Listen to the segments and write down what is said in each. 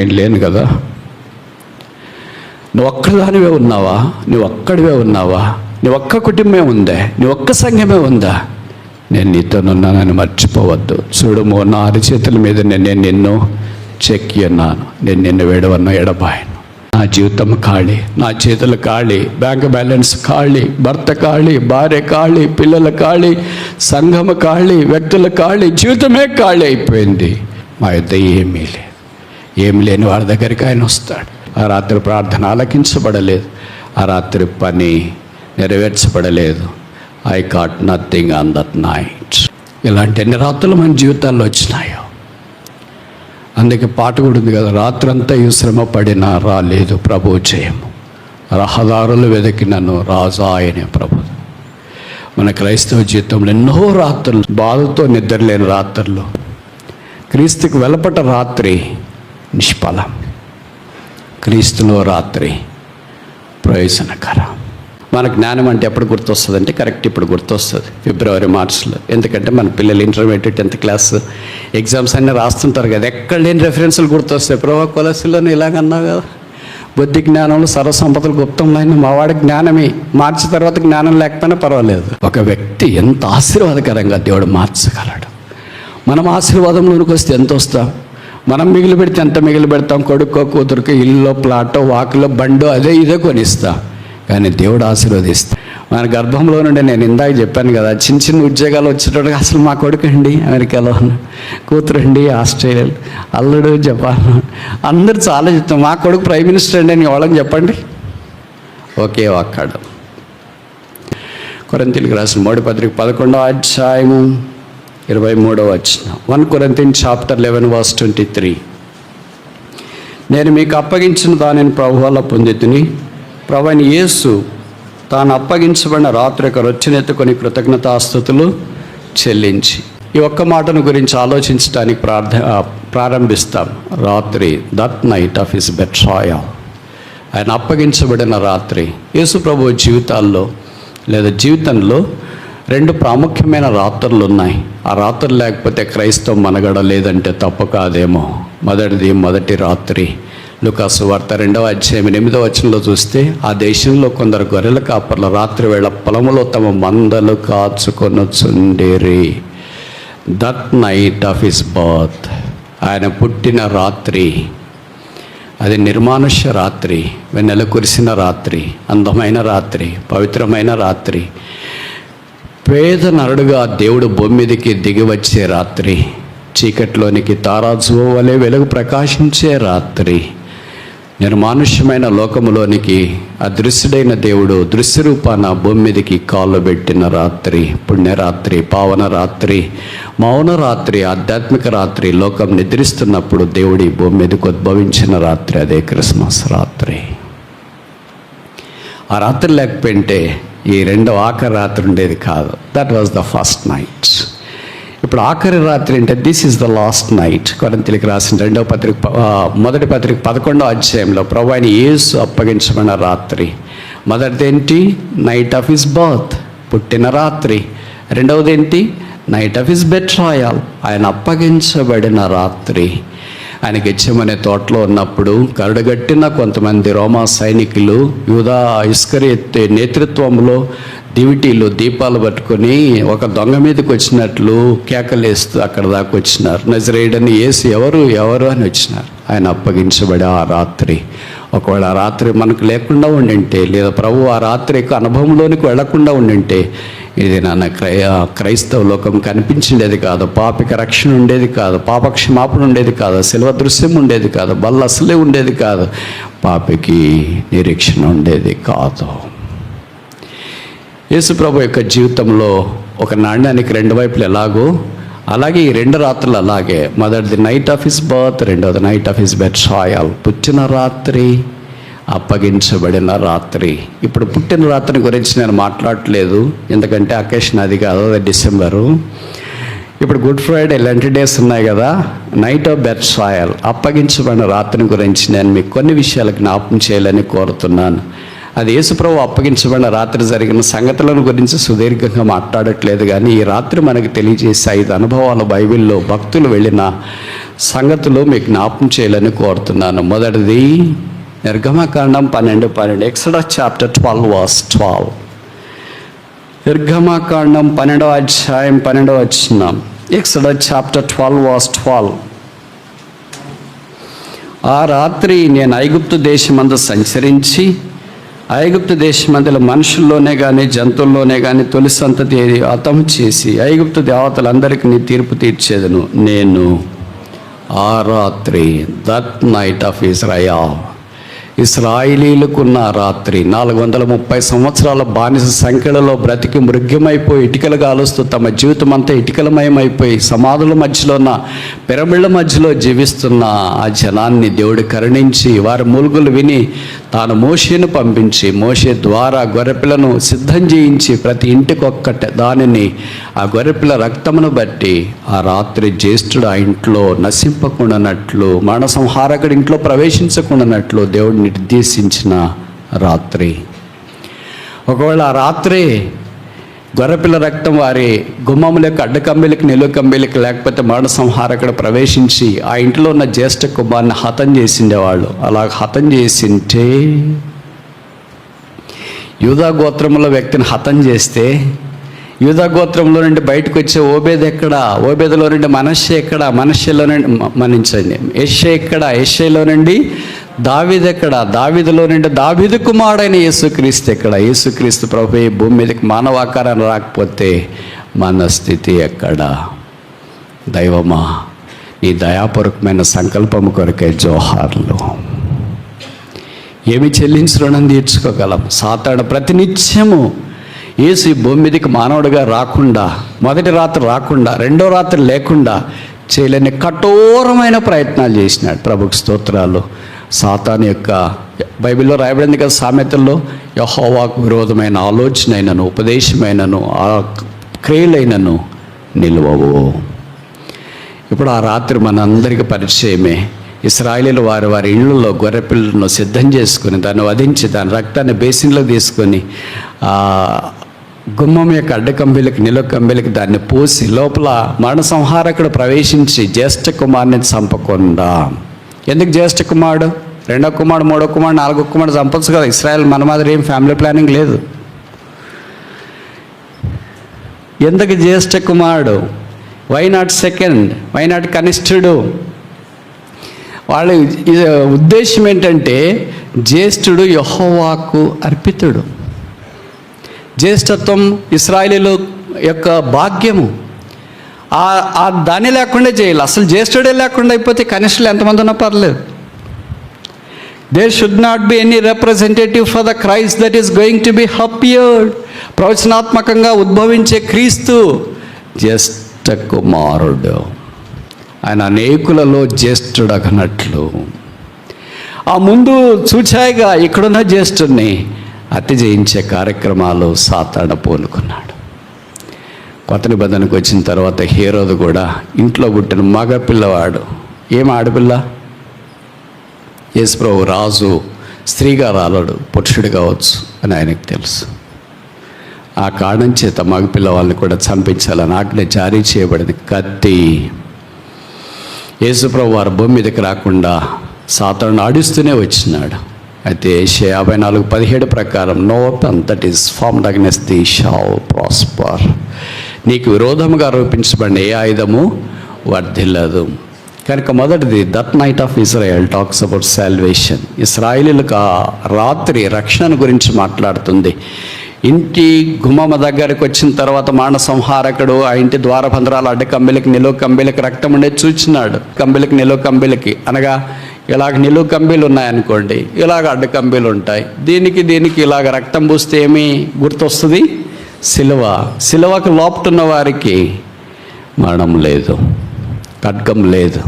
నేను లేను కదా. నువ్వు ఒక్కదానివే ఉన్నావా? నువ్వు ఒక్కడివే ఉన్నావా? నీ ఒక్క కుటుంబమే ఉందా? నీ ఒక్క సంఘమే ఉందా? నేను నీతోనున్నానని మర్చిపోవద్దు. చూడుము, నా అరిచేతుల మీద నేను నిన్ను చెక్కి ఉన్నాను. నేను నిన్ను వేడవన్న ఎడబాయను. నా జీవితం ఖాళీ, నా చేతులు ఖాళీ, బ్యాంక్ బ్యాలెన్స్ ఖాళీ, భర్త ఖాళీ, భార్య ఖాళీ, పిల్లల ఖాళీ, సంఘము ఖాళీ, వ్యక్తుల ఖాళీ, జీవితమే ఖాళీ అయిపోయింది. మా యొద్ద ఏమీ లేదు. ఏమి లేని వారి దగ్గరికి ఆయన వస్తాడు. ఆ రాత్రి ప్రార్థన ఆలకించబడలేదు, ఆ రాత్రి పని నెరవేర్చబడలేదు. I got nothing on that night. ఇలాంటి ఎన్ని రాత్రులు మన జీవితాల్లో వచ్చినాయో. అందుకే పాట కూడా ఉంది కదా, రాత్రంతా ఈ శ్రమ పడినా రాలేదు ప్రభు జయము, రహదారులు వెతికినను రాజా ఆయనే ప్రభు. మన క్రైస్తవ జీవితంలో ఎన్నో రాత్రులు, బాధతో నిద్రలేని రాత్రులు, క్రీస్తుకు వెలపట రాత్రి నిష్ఫలం, క్రీస్తులో రాత్రి ప్రయోజనకరం. మన జ్ఞానం అంటే ఎప్పుడు గుర్తొస్తుంది అంటే కరెక్ట్ ఇప్పుడు గుర్తొస్తుంది, ఫిబ్రవరి మార్చ్లో. ఎందుకంటే మన పిల్లలు ఇంటర్మీడియట్ 10th క్లాస్ ఎగ్జామ్స్ అన్నీ రాస్తుంటారు కదా, ఎక్కడ లేని రెఫరెన్సులు గుర్తొస్తాయి. ప్రభా కొలసిలోనే ఇలాగన్నావు కదా, బుద్ధి జ్ఞానంలో సర్వసంపదలు గుప్తంలో అయినా మా వాడి జ్ఞానమే. మార్చి తర్వాత జ్ఞానం లేకపోయినా పర్వాలేదు. ఒక వ్యక్తి ఎంత ఆశీర్వాదకరంగా దేవుడు మార్చగలడు. మనం ఆశీర్వాదంలోనికి వస్తే ఎంత వస్తాం? మనం మిగిలి పెడితే ఎంత మిగిలి పెడతాం? కొడుకో కూతురుకో ఇల్లు, ప్లాటో, వాకిలో, బండో, అదే ఇదే కొనిస్తాం. కానీ దేవుడు ఆశీర్వదిస్తాడు. మన గర్భంలో నుండి నేను ఇందాక చెప్పాను కదా, చిన్న చిన్న ఉద్యోగాలు వచ్చేటప్పుడు అసలు మా కొడుకు అండి అమెరికాలో, కూతురు అండి ఆస్ట్రేలియాలో, అల్లుడు జపాన్, అందరూ చాలా చెప్తాం మా కొడుకు ప్రైమ్ మినిస్టర్ అండి అని వాళ్ళని చెప్పండి. ఒకే ఒక్కడు. కొరింథీయులకు రాసిన 3వ పత్రిక 11వ అధ్యాయము 23వ వచనం. 1 Corinthians chapter 11 verse 23. నేను మీకు అప్పగించిన దానిని ప్రభు వల్ల పొందితిని, ప్రభువైన యేసు తాను అప్పగించబడిన రాత్రి యొక్క రొచ్చెనెత్తుకొని కృతజ్ఞతాస్తుతులు చెల్లించి. ఈ ఒక్క మాటను గురించి ఆలోచించడానికి ప్రారంభిస్తాం. రాత్రి, దట్ నైట్ ఆఫ్ హిస్ బెట్రాయల్, ఆయన అప్పగించబడిన రాత్రి. యేసు ప్రభు జీవితాల్లో లేదా జీవితంలో 2 ప్రాముఖ్యమైన రాత్రులు ఉన్నాయి. ఆ రాత్రులు లేకపోతే క్రైస్తవం మనగడ లేదంటే తప్పు కాదేమో. మొదటి రాత్రి లూకాసు వార్త 2వ అధ్యాయం 8వ వచనంలో చూస్తే, ఆ దేశంలో కొందరు గొర్రెల కాపర్లు రాత్రి వేళ పొలములో తమ మందలు కాచుకొనుచుండిరి. That night of his birth, ఆయన పుట్టిన రాత్రి, అది నిర్మానుష్య రాత్రి, వెన్నెల కురిసిన రాత్రి, అందమైన రాత్రి, పవిత్రమైన రాత్రి, పేద నరుడుగా దేవుడు భూమి మీదకి దిగి వచ్చే రాత్రి, చీకట్లోనికి తారాజువ వలె వెలుగు ప్రకాశించే రాత్రి, నిర్మానుష్యమైన లోకములోనికి అదృశ్యుడైన దేవుడు దృశ్య రూపాన భూమి మీదకి కాళ్ళు పెట్టిన రాత్రి, పుణ్యరాత్రి, పావన రాత్రి, మౌన రాత్రి, ఆధ్యాత్మిక రాత్రి. లోకం నిద్రిస్తున్నప్పుడు దేవుడి భూమి మీదకి ఉద్భవించిన రాత్రి, అదే క్రిస్మస్ రాత్రి. ఆ రాత్రి లేకపోయింటే ఈ 2వ ఆఖరి రాత్రి ఉండేది కాదు. That was the first night. ఇప్పుడు ఆఖరి రాత్రి అంటే this is the last night. కొరింథీయులకు రాసిన 2వ పత్రిక 1వ పత్రిక 11వ అధ్యాయంలో ప్రభువైన ఆయన యేసు అప్పగించబడిన రాత్రి. మొదటిది ఏంటి? నైట్ ఆఫ్ హిస్ బర్త్, పుట్టిన రాత్రి. రెండవది ఏంటి? నైట్ ఆఫ్ హిస్ బెట్రాయల్, ఆయన అప్పగించబడిన రాత్రి. ఆయన గెత్సేమనే తోటలో ఉన్నప్పుడు కరడుగట్టిన కొంతమంది రోమా సైనికులు యూదా ఇస్కరియోతు నేతృత్వంలో దివిటీలు, దీపాలు పట్టుకొని ఒక దొంగ మీదకి వచ్చినట్లు కేకలేస్తూ అక్కడ దాకా వచ్చినారు. నజరేయుడని యేసు ఎవరు అని వచ్చినారు. ఆయన అప్పగించబడి ఆ రాత్రి. ఒకవేళ ఆ రాత్రి మనకు లేకుండా ఉండింటే, లేదా ప్రభు ఆ రాత్రి యొక్క అనుభవంలోనికి వెళ్లకుండా ఉండింటే, ఇది నాన్న క్రైస్తవ లోకం కనిపించిండేది కాదు. పాపికి రక్షణ ఉండేది కాదు, పాపక్షమాపణ ఉండేది కాదు, శిల్వ దృశ్యం ఉండేది కాదు, బల్ల అసలే ఉండేది కాదు, పాపికి నిరీక్షణ ఉండేది కాదు. యేసు ప్రభు యొక్క జీవితంలో ఒక నాణ్యానికి 2 వైపులు ఎలాగో, అలాగే ఈ 2 రాత్రులు అలాగే. మొదటిది నైట్ ఆఫ్ హిస్ బర్త్, రెండవది నైట్ ఆఫ్ హిస్ బెట్రాయల్, పుట్టిన రాత్రి, అప్పగించబడిన రాత్రి. ఇప్పుడు పుట్టిన రాత్రి గురించి నేను మాట్లాడట్లేదు, ఎందుకంటే అకేషన్ అది కాదు, అది డిసెంబరు. ఇప్పుడు గుడ్ ఫ్రైడే, లెంట్ డేస్ ఉన్నాయి కదా. నైట్ ఆఫ్ బెట్రాయల్, అప్పగించబడిన రాత్రి గురించి నేను మీకు కొన్ని విషయాలు జ్ఞాపకం చేయాలని కోరుతున్నాను. అది యేసుప్రభు అప్పగించబడిన రాత్రి జరిగిన సంగతులను గురించి సుదీర్ఘంగా మాట్లాడట్లేదు, కానీ ఈ రాత్రి మనకు తెలియజేసే 5 అనుభవాలు బైబిల్లో భక్తులు వెళ్ళిన సంగతులు మీకు జ్ఞాపకం చేయాలని కోరుతున్నాను. మొదటిది నిర్గమకాండం 12:12. Exodus chapter 12:12. నిర్గమకాండం 12వ అధ్యాయం 12వ వచనం. Exodus chapter 12:12. ఆ రాత్రి నేను ఐగుప్తు దేశమందు సంచరించి ఐగుప్తు దేశమందుల మనుషుల్లోనే కానీ జంతువుల్లోనే కానీ తొలి సంతతి హతం చేసి ఐగుప్తు దేవతలందరికీ నీ తీర్పు తీర్చేదను. నేను ఆ రాత్రి, దట్ నైట్ ఆఫ్ ఇజ్రాయెల్, ఇశ్రాయేలీలకున్న రాత్రి 430 సంవత్సరాల బానిస సంఖ్యలలో బ్రతికి మృగ్యమైపోయి ఇటుకలు కాలుస్తూ తమ జీవితం అంతా ఇటుకలమయమైపోయి సమాధుల మధ్యలో ఉన్న పిరమిళ్ళ మధ్యలో జీవిస్తున్న ఆ జనాన్ని దేవుడు కరుణించి వారి మూలుగులు విని తాను మోషేను పంపించి మోషే ద్వారా గొర్రెపిల్లను సిద్ధం చేయించి ప్రతి ఇంటికొక్కటి దానిని ఆ గొర్రెపిల్ల రక్తమును బట్టి ఆ రాత్రి జ్యేష్ఠుడు ఆ ఇంట్లో నశింపకుండానట్లు మరణ సంహారకుడి ఇంట్లో ప్రవేశించకుండానట్లు దేవుడు నిర్దేశించిన రాత్రి. ఒకవేళ ఆ రాత్రి గొర్రెపిల్ల రక్తం వారి గుమ్మములకు అడ్డకంబెలకి నిలువకంబెలకి లేకపోతే మరణ సంహారకుడు ప్రవేశించి ఆ ఇంట్లో ఉన్న జ్యేష్ఠ కుమార్ని హతం చేసిండేవాళ్ళు. అలా హతం చేసింటే యూదా గోత్రంలో వ్యక్తిని హతం చేస్తే యూదా గోత్రంలో నుండి బయటకు వచ్చే ఓబేద్ ఎక్కడ, ఓబేదులో నుండి మనష్షే ఎక్కడ, మనష్షేలో నుండి మన్నించండి యెషై ఎక్కడ, యెషైలో నుండి దావీదు ఎక్కడ, దావీదులో నుండి దావీదు కుమారుడైన యేసుక్రీస్తు ఎక్కడ, యేసుక్రీస్తు ప్రభువే భూమి మీదకి మానవాకారాన్ని రాకపోతే మన స్థితి ఎక్కడ? దైవమా, నీ దయాపూర్వకమైన సంకల్పము కొరకే జోహార్లు. ఏమి చెల్లించి రుణం తీర్చుకోగలం? సాతాను ప్రతినిత్యము యేసు ఈ భూమి మీదకి మానవుడిగా రాకుండా, మొదటి రాత్రి రాకుండా, రెండో రాత్రి లేకుండా చేయలేని కఠోరమైన ప్రయత్నాలు చేసినాడు. ప్రభుకు స్తోత్రాలు. సాతాను యొక్క బైబిల్లో రాయబడింది కదా సామెతల్లో, యెహోవాకు విరోధమైన ఆలోచనైనను ఉపదేశమైనను ఆ క్రియలైనను నిలువవు. ఇప్పుడు ఆ రాత్రి మనందరికీ పరిచయమే. ఇశ్రాయేలీలు వారి వారి ఇళ్ళల్లో గొర్రెపిల్లను సిద్ధం చేసుకుని దాన్ని వధించి దాని రక్తాన్ని బేసిన్లో తీసుకొని గుమ్మం యొక్క అడ్డకంబిలకి నిలువకంబిలకి దాన్ని పోసి లోపల మరణ సంహారకుడు ప్రవేశించి జ్యేష్ఠ కుమారుని చంపకుండా. ఎందుకు జ్యేష్ఠ కుమారుడు? రెండో కుమారుడు, మూడో కుమారుడు, నాలుగో కుమారుడు చంపచ్చు కదా. ఇశ్రాయేల్ మన మాదిరి ఏం ఫ్యామిలీ ప్లానింగ్ లేదు. ఎందుకు జ్యేష్ఠ కుమారుడు? Why not second? Why not కనిష్ఠుడు? వాళ్ళ ఉద్దేశం ఏంటంటే జ్యేష్ఠుడు యెహోవాకు అర్పితుడు. జ్యేష్ఠత్వం ఇశ్రాయేలీల యొక్క భాగ్యము. దాన్ని లేకుండా చేయాలి. అసలు జ్యేష్ఠుడే లేకుండా అయిపోతే కనిష్ఠులు ఎంతమంది ఉన్నా పర్లేదు. There should not be any representative for the Christ that is going to be appeared. ప్రవచనాత్మకంగా ఉద్భవించే క్రీస్తు జ్యేష్ఠ కుమారుడు. ఆయన అనేకులలో జ్యేష్ఠుడు అన్నట్లు ఆ ముందు చూచాయిగా ఇక్కడున్న జ్యేష్ఠుడిని హత్య చేయించే కార్యక్రమాలు సాతాను పూనుకున్నాడు. కొత్త నిబంధనకు వచ్చిన తర్వాత హేరోదు కూడా ఇంట్లో పుట్టిన మగ పిల్లవాడు, ఏం ఆడపిల్ల, యేసుప్రభు రాజు స్త్రీగా రాలడు, పురుషుడు కావచ్చు అని ఆయనకు తెలుసు. ఆ కారణం చేత మగపిల్లవాళ్ళని కూడా చంపించాలని ఆజ్ఞ జారీ చేయబడింది. కత్తి. యేసుప్రభు వారు భూమి మీదకి రాకుండా సాతాను ఆడిస్తూనే వచ్చినాడు. అయితే యెషయా 54:17 ప్రకారం no weapon that is formed against thee shall prosper. నీకు విరోధముగా ఆరోపించబడిన ఏ ఆయుధము వర్ధిల్లదు. కనుక మొదటిది that night of Israel talks about salvation. ఇశ్రాయేలీలకు ఆ రాత్రి రక్షణ గురించి మాట్లాడుతుంది. ఇంటి గుమ్మమ దగ్గరికి వచ్చిన తర్వాత మాన సంహారకుడు ఆ ఇంటి ద్వారబంధరాలు అడ్డ కంబెలకి నిలువ కంబెలకి రక్తం ఉండేది చూచినాడు. కంబెలకి నిలువ కంబెలకి అనగా ఇలాగ నిలువ కంబీలు ఉన్నాయనుకోండి, ఇలాగ అడ్డ కంబీలు ఉంటాయి. దీనికి ఇలాగ రక్తం పూస్తే ఏమి గుర్తొస్తుంది? సిలువ. సిలువకు లోపటున్న వారికి మరణం లేదు, ఖడ్గం లేదు,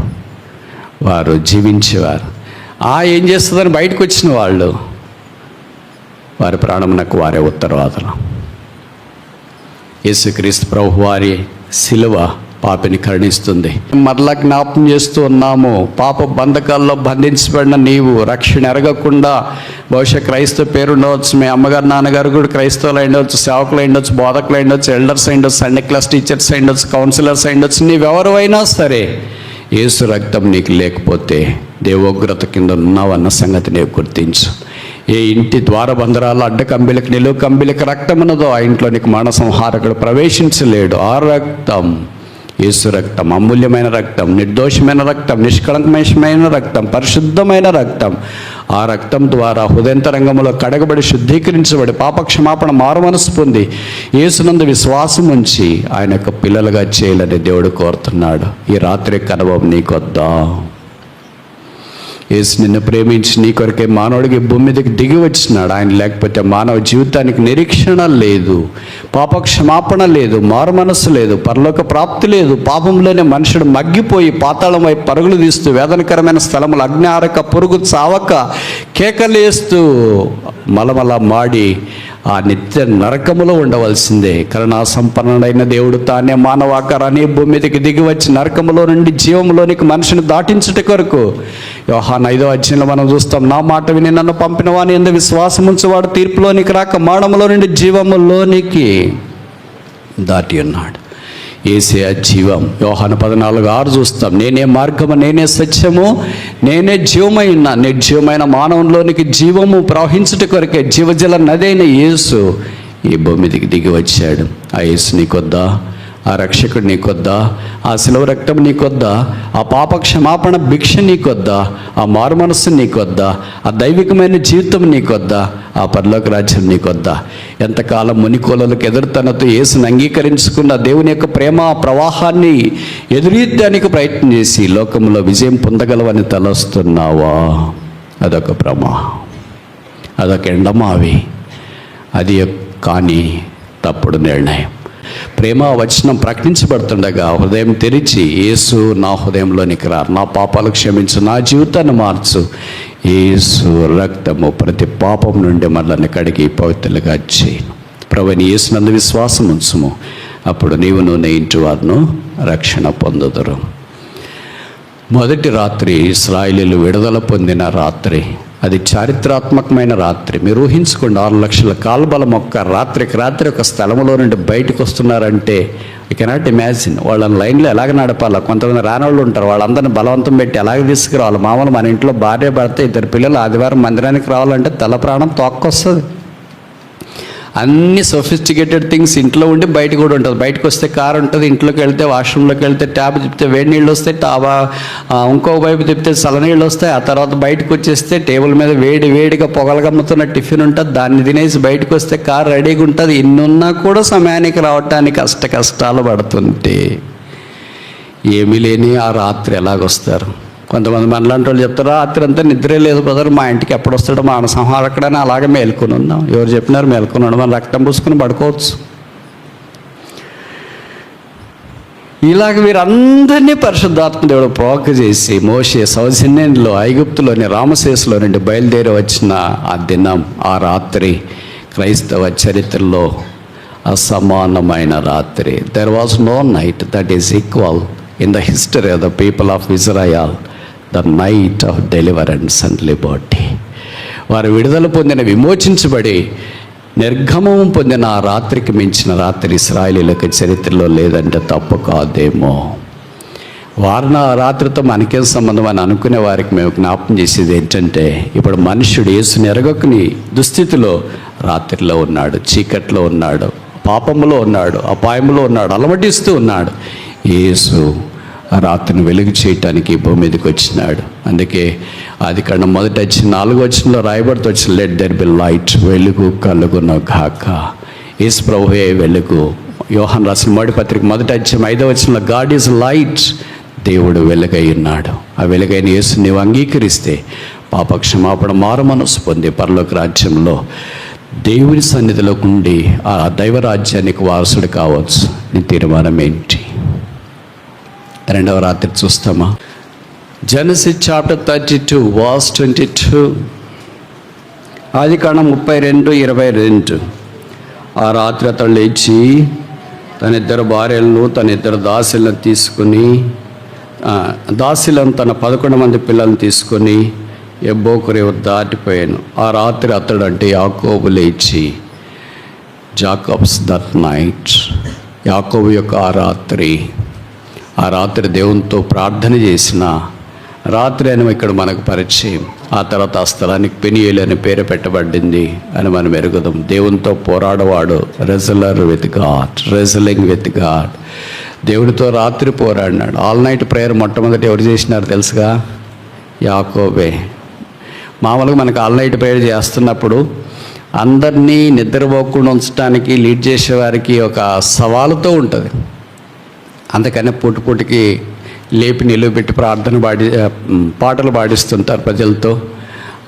వారు జీవించేవారు. ఏం చేస్తుందని బయటకు వచ్చిన వాళ్ళు వారి ప్రాణమునకు వారే ఉత్తరవాదులు. యేసుక్రీస్తు ప్రభు వారి సిలువ పాపిని కరుణిస్తుంది. మరలా జ్ఞాపం చేస్తూ ఉన్నాము, పాప బంధకాల్లో బంధించబడిన నీవు రక్షణ ఎరగకుండా బహుశా క్రైస్తవ పేరు ఉండవచ్చు, మీ అమ్మగారు నాన్నగారు కూడా క్రైస్తవులు అయిండవచ్చు, సేవకులు అయిండవచ్చు, బోధకులు అయిండవచ్చు, ఎల్డర్స్ అయిండవచ్చు, సండే క్లాస్ టీచర్స్ అయిండవచ్చు, కౌన్సిలర్స్ అయిండవచ్చు, నీవెవరు అయినా సరే యేసు రక్తం నీకు లేకపోతే దేవోగ్రత కింద ఉన్నావన్న సంగతి నీవు గుర్తించు. ఏ ఇంటి ద్వారబంధరాలు అడ్డకంబిలకు నిలువు కంబిలకు రక్తం ఉన్నదో ఆ ఇంట్లోనికి మరణ సంహారకుడు ప్రవేశించలేడు. ఆ రక్తం యేసు రక్తం, అమూల్యమైన రక్తం, నిర్దోషమైన రక్తం, నిష్కళంకమైన రక్తం, పరిశుద్ధమైన రక్తం. ఆ రక్తం ద్వారా హృదయంతరంగంలో కడగబడి శుద్ధీకరించబడి పాపక్షమాపణ మారుమనసు పొంది యేసునందు విశ్వాసం ఉంచి ఆయన యొక్క పిల్లలుగా చేయాలని దేవుడు కోరుతున్నాడు. ఈ రాత్రి కనుభవం నీకొద్దా? యేసు నిన్ను ప్రేమించి నీ కొరకే మానవుడికి భూమి మీదకి దిగి వచ్చినాడు. ఆయన లేకపోతే మానవ జీవితానికి నిరీక్షణ లేదు, పాపక్షమాపణ లేదు, మారు మనస్సు లేదు, పరలోక ప్రాప్తి లేదు. పాపంలోనే మనుషుడు మగ్గిపోయి పాతాళం వైపు పరుగులు తీస్తూ వేదనకరమైన స్థలములు అగ్నిహారక పురుగు చావక కేకలేస్తూ మలమల మాడి ఆ నిత్య నరకములో ఉండవలసిందే. కరుణా సంపన్నుడైన దేవుడు తానే మానవాకారాన్ని భూమి మీదకి దిగి వచ్చి నరకములో నుండి జీవంలోనికి మనిషిని దాటించుట కొరకు యోహాను 5వ అధ్యాయంలో మనం చూస్తాం. నా మాట విని నన్ను పంపిన వాని యందు విశ్వాసం ఉంచువాడు తీర్పులోనికి రాక మరణములో నుండి జీవములోనికి దాటి ఉన్నాడు. యేసే జీవం. యోహాను 14:6 చూస్తాం. నేనే మార్గము, నేనే సత్యము, నేనే జీవమై ఉన్నా. నిర్జీవమైన మానవంలోనికి జీవము ప్రవహించుట కొరకే జీవజల నదైన యేసు ఈ భూమి మీదకి దిగి వచ్చాడు. ఆ యేసు నీకొద్దా? ఆ రక్షకుడు నీకొద్దా? ఆ శిలువ రక్తం నీకొద్దా? ఆ పాప క్షమాపణ భిక్ష నీకొద్దా? ఆ మారు మనస్సు నీకొద్దా? ఆ దైవికమైన జీవితం నీకొద్దా? ఆ పరలోక రాజ్యం నీకొద్దా? ఎంతకాలం మునికోలలకు ఎదురుతనతో యేసుని అంగీకరించుకున్న దేవుని యొక్క ప్రేమ ప్రవాహాన్ని ఎదురీద్దానికి ప్రయత్నం చేసి లోకంలో విజయం పొందగలవని తలస్తున్నావా? అదొక అదొక ఎండమావి, అది కానీ తప్పుడు నిర్ణయం. ప్రేమ వచనం ప్రకటించబడుతుండగా హృదయం తెరిచి యేసు నా హృదయంలోనికి రా, నా పాపాలు క్షమించు, నా జీవితాన్ని మార్చు. యేసు రక్తము ప్రతి పాపం నుండి మనల్ని కడిగి పవిత్రులుగా చేయను. ప్రభుని యేసునందు విశ్వాసం ఉంచుము, అప్పుడు నీవును నీ ఇంటి వారును రక్షణ పొందుదురు. మొదటి రాత్రి ఇశ్రాయేలీయులు విడుదల పొందిన రాత్రి. అది చారిత్రాత్మకమైన రాత్రి. మీరు ఊహించుకోండి, 6 లక్షల కాల్బలం ఒక్క రాత్రికి రాత్రి ఒక స్థలంలో నుండి బయటకు వస్తున్నారంటే యూ కెనాట్ ఇమాజిన్. వాళ్ళని లైన్లో ఎలాగ నడపాలి? కొంతమంది రానవాళ్ళు ఉంటారు, వాళ్ళందరినీ బలవంతం పెట్టి ఎలాగ తీసుకురావాలి? మామూలు మన ఇంట్లో భార్య భర్త 2 పిల్లలు ఆదివారం మందిరానికి రావాలంటే తల ప్రాణం తోక్కొస్తుంది. అన్ని సొఫిస్టికేటెడ్ థింగ్స్ ఇంట్లో ఉండి బయట కూడా ఉంటుంది. బయటకు వస్తే కారు ఉంటుంది, ఇంట్లోకి వెళ్తే వాష్రూమ్లోకి వెళ్తే ట్యాబ్ తిప్పితే వేడి నీళ్ళు వస్తాయి, ఇంకో వైపు తిప్పితే చల్లనీళ్ళు వస్తాయి. ఆ తర్వాత బయటకు వచ్చేస్తే టేబుల్ మీద వేడిగా పొగలగమ్ముతున్న టిఫిన్ ఉంటుంది, దాన్ని తినేసి బయటకు వస్తే కారు రెడీగా ఉంటుంది. ఇన్నున్నా కూడా సమయానికి రావటానికి కష్టాలు పడుతుంటే ఏమీ లేని ఆ రాత్రి ఎలాగొస్తారు? కొంతమంది మనలాంటి వాళ్ళు చెప్తారు, రాత్రి అంతా నిద్రే లేదు బ్రదర్, మా ఇంటికి ఎప్పుడు వస్తాడో మా సంహారకుడని అలాగే మేల్కొని ఉన్నాం. ఎవరు చెప్పినారు మేల్కొన్నాడు? మనం రక్తం పూసుకుని పడుకోవచ్చు. ఇలాగ వీరందరినీ పరిశుద్ధాత్మ దేవుడు ప్రోక చేసి మోషే సౌజన్యంలో ఐగుప్తులోని రామశేషులో నుండి బయలుదేరి వచ్చిన ఆ దినం, ఆ రాత్రి క్రైస్తవ చరిత్రలో అసమానమైన రాత్రి. There was no night that is equal in the history of the people of Israel, the night of deliverance and liberty. వారు విడుదల పొందిన, విమోచించబడి నిర్గమం పొందిన ఆ రాత్రికి మించిన రాత్రి ఇశ్రాయేలీయులకు చరిత్రలో లేదంటే తప్పు కాదేమో. వారిని ఆ రాత్రితో మనకేం సంబంధం అని అనుకునే వారికి మేము జ్ఞాపకం చేసేది ఏంటంటే, ఇప్పుడు మనుష్యుడు యేసుని ఎరగకుని దుస్థితిలో రాత్రిలో ఉన్నాడు, చీకట్లో ఉన్నాడు, పాపములో ఉన్నాడు, అపాయములో ఉన్నాడు, అలమటిస్తూ ఉన్నాడు. యేసు ఆ రాత్రిని వెలుగు చేయటానికి భూమి మీదకి వచ్చినాడు. అందుకే ఆదికాండం 1:4 వచనంలో రాయబడుతూ వచ్చిన లెట్ దెర్ బి లైట్, వెలుగు కలుగును గాక. యేసు ప్రభువే వెలుగు. యోహాను రాసిన 1 పత్రిక 1:5 వచనంలో గాడ్ ఈజ్ లైట్, దేవుడు వెలుగై ఉన్నాడు. ఆ వెలుగైన యేసుని నీవు అంగీకరిస్తే పాప క్షమాపణ మారు మనసు పొంది పరలోక రాజ్యంలో దేవుని సన్నిధిలోకి ఉండి ఆ దైవరాజ్యానికి వారసుడు కావచ్చు. నీ తీర్మానం ఏంటి? రెండవ రాత్రి చూస్తామా? Genesis chapter 32 verse 22. ఆదికాండం 32:22. ఆ రాత్రి అతడు లేచి తన 2 భార్యలను తన 2 దాసులను తీసుకుని, దాసులను తన 11 మంది పిల్లలను తీసుకొని ఎబ్బోకు రేవు దాటిపోయాను. ఆ రాత్రి అతడు అంటే యాకోబు లేచి, జాకబ్స్ దట్ నైట్, యాకోబు యొక్క ఆ రాత్రి ఆ రాత్రి దేవునితో ప్రార్థన చేసిన రాత్రి అని ఇక్కడ మనకు పరిచయం. ఆ తర్వాత ఆ స్థలానికి పెనియేలు అని పేరు పెట్టబడింది అని మనం ఎరుగుదాం. దేవునితో పోరాడవాడు, wrestler with God, wrestling with God. దేవుడితో రాత్రి పోరాడినాడు. ఆల్ నైట్ ప్రేయర్ మొట్టమొదటి ఎవరు చేసినారు తెలుసుగా? యాకోబే. మామూలుగా మనకు ఆల్ నైట్ ప్రేయర్ చేస్తున్నప్పుడు అందరినీ నిద్రపోకుండా ఉంచడానికి లీడ్ చేసేవారికి ఒక సవాలుతో ఉంటుంది. అందుకని పూటికి లేపి నిలువబెట్టి పాటలు పాడిస్తుంటారు ప్రజలతో.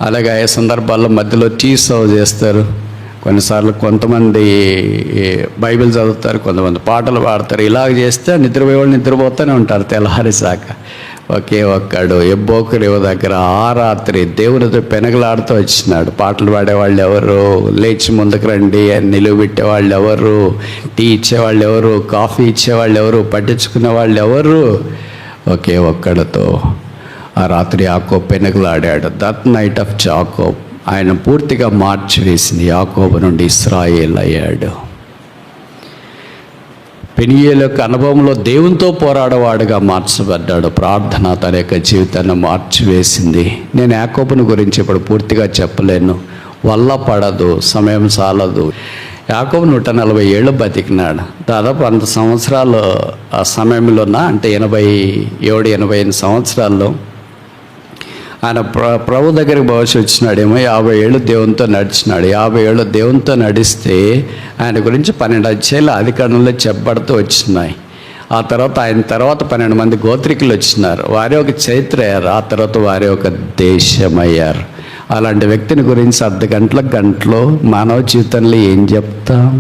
అలాగే ఆ సందర్భాల్లో మధ్యలో టీ సర్వ్ చేస్తారు. కొన్నిసార్లు కొంతమంది బైబిల్ చదువుతారు, కొంతమంది పాటలు పాడతారు. ఇలాగ చేస్తే నిద్రపోయేవాళ్ళు నిద్రపోతూనే ఉంటారు తెల్లవారిసాక. ఒకే ఒక్కడు ఎబ్బోకు రేవు దగ్గర ఆ రాత్రి దేవునితో పెనగలాడుతూ వచ్చినాడు. పాటలు పాడేవాళ్ళు ఎవరు? లేచి ముందుకు రండి అని నిలువబెట్టేవాళ్ళు ఎవరు? టీ ఇచ్చేవాళ్ళు ఎవరు? కాఫీ ఇచ్చేవాళ్ళు ఎవరు? పట్టించుకునే వాళ్ళు ఎవరు? ఒకే ఒక్కడితో ఆ రాత్రి యాకోబు పెనగలాడాడు. That night of Jacob. ఆయన పూర్తిగా మార్చివేసింది. యాకోబు నుండి ఇశ్రాయేల్ అయ్యాడు. పెనియేలు యొక్క అనుభవంలో దేవునితో పోరాడేవాడుగా మార్చబడ్డాడు. ప్రార్థన తన యొక్క జీవితాన్ని మార్చివేసింది. నేను యాకోబుని గురించి ఇప్పుడు పూర్తిగా చెప్పలేను, వల్ల పడదు, సమయం చాలదు. యాకోబు 140 ఏళ్ళు బతికినాడు. దాదాపు 100 సంవత్సరాలు ఆ సమయంలోన, అంటే 87-88 సంవత్సరాల్లో ఆయన ప్రభు దగ్గరికి పోవాల్సి వచ్చినాడేమో. 50 ఏళ్ళు దేవునితో నడిచినాడు. 50 ఏళ్ళు దేవునితో నడిస్తే ఆయన గురించి 12 అధ్యాయాలు ఆదికాండంలో చెప్పబడుతూ వచ్చినాయి. ఆ తర్వాత ఆయన తర్వాత 12 మంది గోత్రికులు వచ్చినారు. వారే ఒక చరిత్ర అయ్యారు. ఆ తర్వాత వారే ఒక దేశమయ్యారు. అలాంటి వ్యక్తిని గురించి అర్ధ గంటలో మానవ జీవితంలో ఏం చెప్తాం?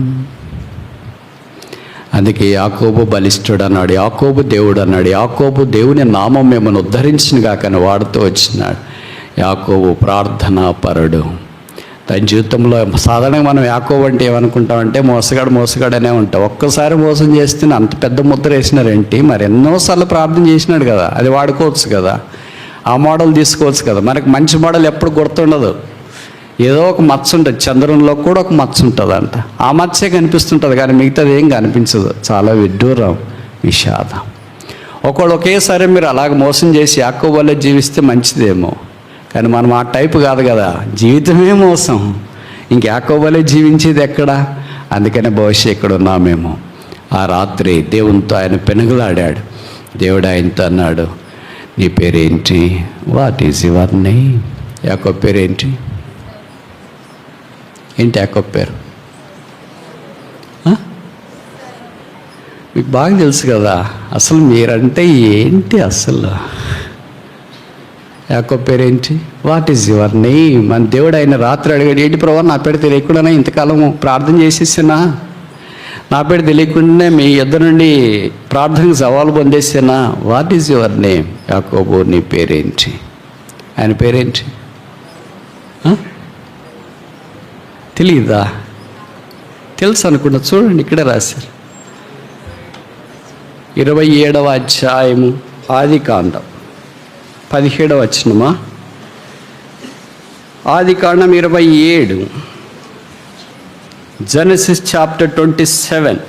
అందుకే యాకోబు బలిష్ఠుడు అన్నాడు, యాకోబు దేవుడు అన్నాడు. యాకోబు దేవుని నామం మిమ్మల్ని ఉద్ధరించిన కాకని వాడుతూ వచ్చినాడు. యాకోబు ప్రార్థనా పరుడు. తన జీవితంలో సాధారణంగా మనం యాకోబు అంటే ఏమనుకుంటామంటే మోసగాడనే ఉంటాం. ఒక్కసారి మోసం చేస్తే అంత పెద్ద ముద్ర వేసినారేంటి? మరి ఎన్నోసార్లు ప్రార్థన చేసినాడు కదా, అది వాడుకోవచ్చు కదా, ఆ మోడల్ తీసుకోవచ్చు కదా. మనకు మంచి మోడల్ ఎప్పుడు గుర్తుండదు. ఏదో ఒక మచ్చ ఉంటుంది. చంద్రంలో కూడా ఒక మచ్చ ఉంటుందంట. ఆ మచ్చే కనిపిస్తుంటుంది కానీ మిగతాది ఏం కనిపించదు. చాలా విడ్డూరం, విషాదం. ఒకళ్ళు ఒకేసారి మీరు అలాగ మోసం చేసి యాకోబు వల్లే జీవిస్తే మంచిదేమో, కానీ మనం ఆ టైపు కాదు కదా. జీవితమే మోసం, ఇంక యాకోబు వల్లే జీవించేది ఎక్కడా? అందుకనే బహుశా ఇక్కడ ఉన్నామేమో. ఆ రాత్రి దేవునితో ఆయన పెనుగులాడాడు. దేవుడు ఆయనతో అన్నాడు, నీ పేరేంటి? What is your name? యాకోబు పేరేంటి? ఏంటి యాకోబు పేరు? మీకు బాగా తెలుసు కదా. అసలు మీరంటే ఏంటి? అసలు యాకోబు పేరేంటి? What is your name? మన దేవుడు ఆయన రాత్రి అడిగాడు, ఏంటి ప్రభు నా పేరు తెలియకుండానే ఇంతకాలం ప్రార్థన చేసేసానా? నా పేరు తెలియకుండానే మీ ఇద్దరు నుండి ప్రార్థనకు సవాలు పొందేసానా? What is your name? యాకోబు నీ పేరేంటి? ఆయన పేరేంటి తెలియదా? తెలుసు అనుకున్నా. చూడండి ఇక్కడే రాశారు. 27వ అధ్యాయము ఆదికాండం 17వ వచనమా? ఆదికాండం 27, జెనసిస్ చాప్టర్ 27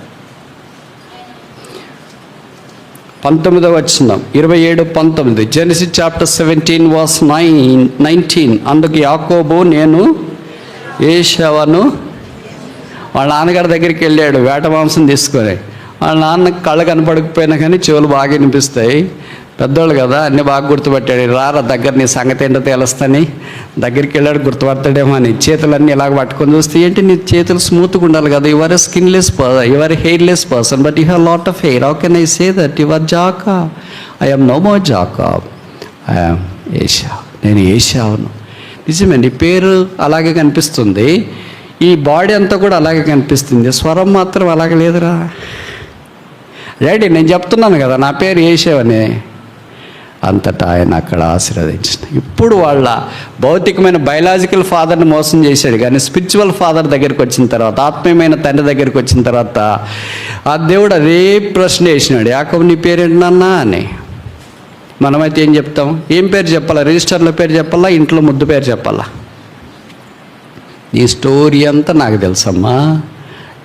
19వ వచనం, 27-19. Genesis chapter 17 verse 19. అందుకు యాకోబు, నేను ఏశావును, వాళ్ళ నాన్నగారి దగ్గరికి వెళ్ళాడు వేట మాంసం తీసుకొని. వాళ్ళ నాన్న కళ్ళ కనపడకపోయినా కానీ చెవులు బాగా వినిపిస్తాయి. పెద్దోళ్ళు కదా, అన్నీ బాగా గుర్తుపట్టాడు. రారా దగ్గర నీ సంగతి ఏంటో తెలుస్తని దగ్గరికి వెళ్ళాడు. గుర్తుపడతాడేమో అని చేతులన్నీ ఇలాగ పట్టుకొని చూస్తే, ఏంటి నీ చేతులు స్మూత్గా ఉండాలి కదా, your skinless person, your hairless person, but you have lot of hair. How can I say that your Jacob? I am no more Jacob, I am ఏశావు. నేను ఏశావును. నిజమే, నీ పేరు అలాగే కనిపిస్తుంది, ఈ బాడీ అంతా కూడా అలాగే కనిపిస్తుంది, స్వరం మాత్రం అలాగే లేదురా. రైట్, నేను చెప్తున్నాను కదా నా పేరు ఏశావని. అంతటా ఆయన అక్కడ ఆశీర్వదించిన. ఇప్పుడు వాళ్ళ భౌతికమైన బయలాజికల్ ఫాదర్ని మోసం చేశాడు, కానీ స్పిరిచువల్ ఫాదర్ దగ్గరికి వచ్చిన తర్వాత, ఆత్మీయమైన తండ్రి దగ్గరికి వచ్చిన తర్వాత ఆ దేవుడు అదే ప్రశ్న వేసినాడు, యాకోబు నీ పేరేంటన్నా అని. మనమైతే ఏం చెప్తాం? ఏం పేరు చెప్పాలా? రిజిస్టర్లో పేరు చెప్పాలా? ఇంట్లో ముద్దు పేరు చెప్పాలా? నీ స్టోరీ అంతా నాకు తెలుసమ్మా,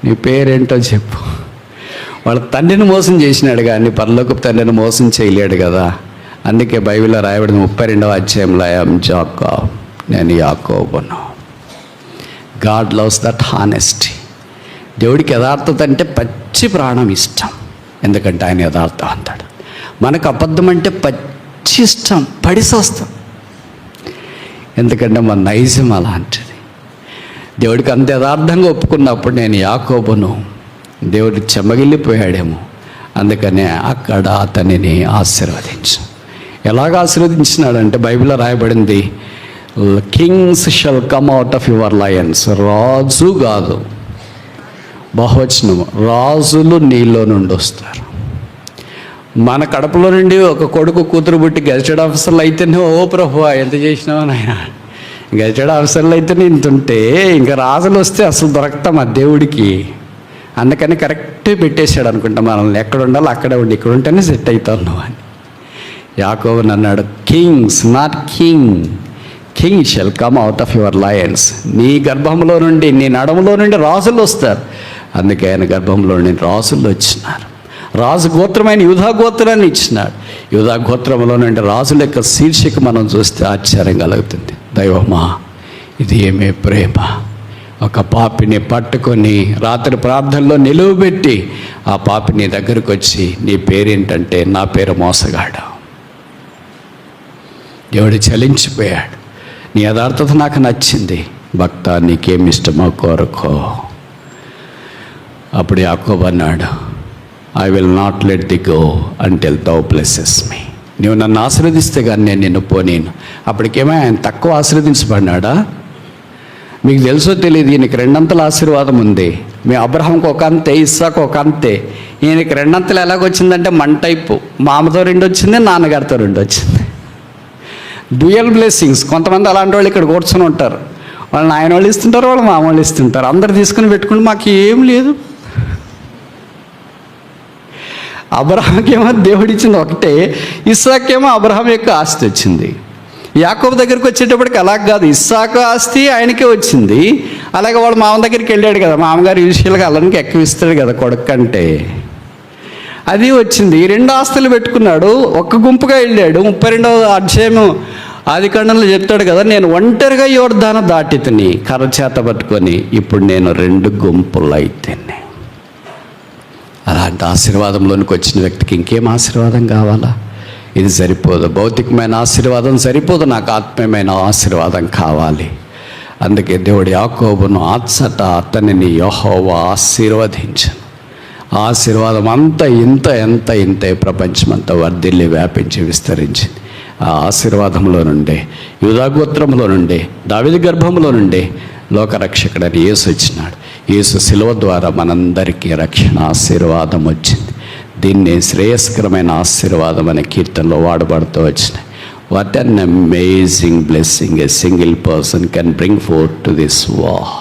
నీ పేరేంటో చెప్పు. వాళ్ళ తండ్రిని మోసం చేసినాడు కానీ పరలోకపు తండ్రిని మోసం చేయలేడు కదా. అందుకే బైబిల్లో రాయబడింది 32వ అధ్యాయంలో, ఐ యామ్ జాకోబ్, నేను యాకోబును. God loves that honesty. దేవుడికి యథార్థత అంటే పచ్చి ప్రాణం ఇష్టం, ఎందుకంటే ఆయన యథార్థవంతుడు. మనకు అబద్ధం అంటే పచ్చి ఇష్టం, పడిసొస్తాం, ఎందుకంటే మన నైజం అలాంటిది. దేవుడికి అంత యథార్థంగా ఒప్పుకున్నప్పుడు నేను యాకోబును, దేవుడు చెమ్మగిల్లిపోయాడేమో, అందుకనే అక్కడ అతనిని ఆశీర్వదించు. ఎలాగ ఆశీర్వదించినాడంటే బైబిల్లో రాయబడింది, kings shall come out of your loins. రాజు కాదు, బహువచనము, రాజులు నీలో నుండి వస్తారు. మన కడపలో నుండి ఒక కొడుకు కూతురు పుట్టి గెజిటెడ్ ఆఫీసర్లు అయితేనే, ఓ ప్రభువా ఎంత చేసినావు నాయన, గెజిటెడ్ ఆఫీసర్లు అయితేనే ఇంతుంటే ఇంకా రాజులు వస్తే అసలు దొరకతాం ఆ దేవుడికి. అందుకని కరెక్టే పెట్టేశాడు అనుకుంటా మనల్ని, ఎక్కడ ఉండాలో అక్కడే ఉండి, ఇక్కడ ఉంటేనే సెట్ అవుతావు నువ్వు అని. యాకోబు అన్నాడు, Kings not king, king shall come out of your Lions. నీ గర్భంలో నుండి, నీ నడములో నుండి రాజులు వస్తారు. అందుకే ఆయన గర్భంలో నుండి రాజులు వచ్చినారు. రాజు గోత్రమైన యూదా గోత్రాన్ని ఇచ్చినాడు. యూదా గోత్రంలో నుండి రాజుల యొక్క శీర్షిక మనం చూస్తే ఆశ్చర్యం కలుగుతుంది. దైవమా, ఇది ఏమే ప్రేమ! ఒక పాపిని పట్టుకొని రాత్రి ప్రార్థనలో నిలువబెట్టి ఆ పాపి నీ దగ్గరకు వచ్చి, నీ పేరేంటంటే, నా పేరు మోసగాడు. దేవుడు చలించిపోయాడు. నీ యథార్థత నాకు నచ్చింది, భక్త నీకేమి ఇష్టమో కోరుకో. అప్పుడు యాకోబు అన్నాడు, I will not let thee go until thou blesses me. నువ్వు నన్ను ఆశీర్వదిస్తే కానీ నేను నిన్ను పోనీను. అప్పటికేమో ఆయన తక్కువ ఆశీర్వదించబడినాడా? మీకు తెలుసో తెలియదు, ఈయనకి 2 అంతల ఆశీర్వాదం ఉంది. మీ అబ్రహాంకి ఒక అంతే, ఇస్సాకు ఒక అంతే. ఈయనకి 2 అంతలు ఎలాగొచ్చిందంటే మన టైపు, మామతో 2 వచ్చింది, నాన్నగారితో 2 వచ్చింది. Dual blessings. కొంతమంది అలాంటి వాళ్ళు ఇక్కడ కూర్చొని ఉంటారు, వాళ్ళు నాయన వాళ్ళు ఇస్తుంటారు, వాళ్ళు మామ వాళ్ళు ఇస్తుంటారు, అందరు తీసుకుని పెట్టుకుంటే మాకు ఏం లేదు. అబ్రహాంకేమో దేవుడిచ్చింది ఒకటే, ఇస్సాకేమో అబ్రహాం యొక్క ఆస్తి వచ్చింది. యాకోబు దగ్గరికి వచ్చేటప్పటికి అలా కాదు, ఇస్సాకు ఆస్తి ఆయనకే వచ్చింది. అలాగే వాళ్ళ మామ దగ్గరికి వెళ్ళాడు కదా, మామగారు యూజువల్గా అల్లనికి ఎక్కువ ఇస్తాడు కదా కొడుకు కంటే, అది వచ్చింది. ఈ 2 ఆస్తులు పెట్టుకున్నాడు, ఒక్క గుంపుగా వెళ్ళాడు. 32వ అధ్యాయం ఆదికాండంలో చెప్తాడు కదా, నేను ఒంటరిగా యోర్దాను దాటితిని కర్ర చేత పట్టుకొని, ఇప్పుడు నేను 2 గుంపులు అయితేనే. అలాంటి ఆశీర్వాదంలోనికి వచ్చిన వ్యక్తికి ఇంకేం ఆశీర్వాదం కావాలా? ఇది సరిపోదు, భౌతికమైన ఆశీర్వాదం సరిపోదు, నాకు ఆత్మీయమైన ఆశీర్వాదం కావాలి. అందుకే దేవుడు యాకోబును అచ్చట అతనిని యెహోవా ఆశీర్వదించను. ఆశీర్వాదం అంతా ఇంతే ప్రపంచమంతా వర్ధిల్లి వ్యాపించి విస్తరించింది. ఆ ఆశీర్వాదంలో నుండే, యూదా గోత్రంలో నుండే, దావీదు గర్భంలో నుండే లోకరక్షకుడని యేసు వచ్చినాడు. యేసు శిలువ ద్వారా మనందరికీ రక్షణ ఆశీర్వాదం వచ్చింది. దీన్ని శ్రేయస్కరమైన ఆశీర్వాదం అనే కీర్తనలో వాడబడుతూ వచ్చినాయి. What an amazing blessing a single person can bring fourth to this world.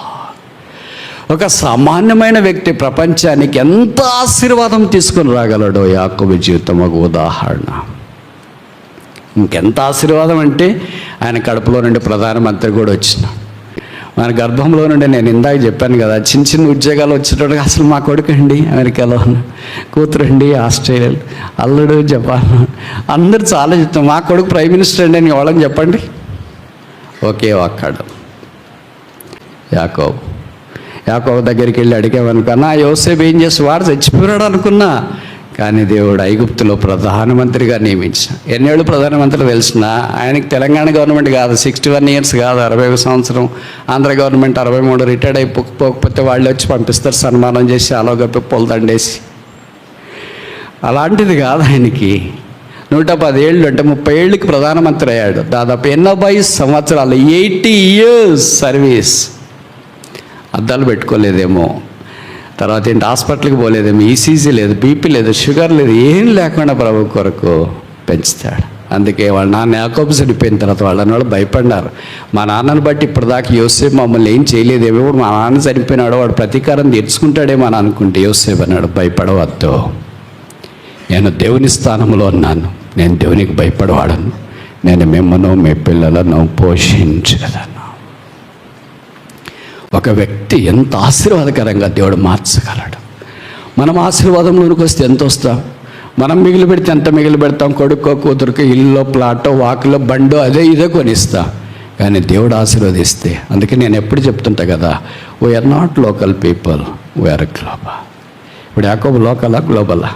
ఒక సామాన్యమైన వ్యక్తి ప్రపంచానికి ఎంత ఆశీర్వాదం తీసుకొని రాగలడో యాకోబు జీవితం ఒక ఉదాహరణ. ఇంకెంత ఆశీర్వాదం అంటే, ఆయన కడుపులో నుండి ప్రధానమంత్రి కూడా వచ్చినాడు. మన గర్భంలో నుండి, నేను ఇందాక చెప్పాను కదా, చిన్న ఉద్యోగాలు వచ్చేటప్పుడు అసలు మా కొడుకు అండి అమెరికాలో, కూతురు అండి ఆస్ట్రేలియాలో, అల్లుడు జపాన్, అందరూ చాలా చెప్తాం. మా కొడుకు ప్రైమ్ మినిస్టర్ అండి అని వాళ్ళని చెప్పండి. ఒకే ఒక్కడు యాకోబు దగ్గరికి వెళ్ళి అడిగామనుకున్నా, యోసేపు ఏం చేసి వాడు చచ్చిపోయాడు అనుకున్నా, కానీ దేవుడు ఐగుప్తులో ప్రధానమంత్రిగా నియమించాడు. ఎన్నేళ్ళు ప్రధానమంత్రి తెలిసిన ఆయనకి తెలంగాణ గవర్నమెంట్ కాదు, 61 years కాదు, 61 సంవత్సరం. ఆంధ్ర గవర్నమెంట్ 63, రిటైర్డ్ అయిపోకపోతే వాళ్ళు వచ్చి పంపిస్తారు, సన్మానం చేసి ఆలోగప్పి పొలదండేసి. అలాంటిది కాదు ఆయనకి. 110 ఏళ్ళు అంటే 30 ఏళ్ళకి ప్రధానమంత్రి అయ్యాడు. దాదాపు 80 సంవత్సరాలు, 80 years సర్వీస్. అద్దాలు పెట్టుకోలేదేమో, తర్వాత ఏంటి హాస్పిటల్కి పోలేదేమో, ఈసీజీ లేదు, బీపీ లేదు, షుగర్ లేదు, ఏం లేకుండా ప్రభు కొరకు పెంచుతాడు. అందుకే వాళ్ళ నాన్న యాకోబు చనిపోయిన తర్వాత వాళ్ళు భయపడినారు. మా నాన్నని బట్టి ఇప్పటిదాకా యోసేపు మమ్మల్ని ఏం చేయలేదేమో, ఇప్పుడు మా నాన్న చనిపోయినాడు, వాడు ప్రతీకారం తీర్చుకుంటాడేమో అని అనుకుంటే యోసేపు అన్నాడు, భయపడవద్దు, నేను దేవుని స్థానంలో ఉన్నాను, నేను దేవునికి భయపడవాడను, నేను మిమ్మను మీ పిల్లలను పోషించదను. ఒక వ్యక్తి ఎంత ఆశీర్వాదకరంగా దేవుడు మార్చగలడు. మనం ఆశీర్వాదంలోనికి వస్తే ఎంత వస్తాం? మనం మిగిలి పెడితే ఎంత మిగిలి పెడతాం? కొడుకో కూతురుకో ఇల్లు ప్లాటో వాకిలో బండో అదే ఇదే కొనిస్తాం. కానీ దేవుడు ఆశీర్వదిస్తే, అందుకే నేను ఎప్పుడు చెప్తుంటా కదా, we're not local people, we're global. ఇప్పుడు యాకోబు లోకలా గ్లోబలా?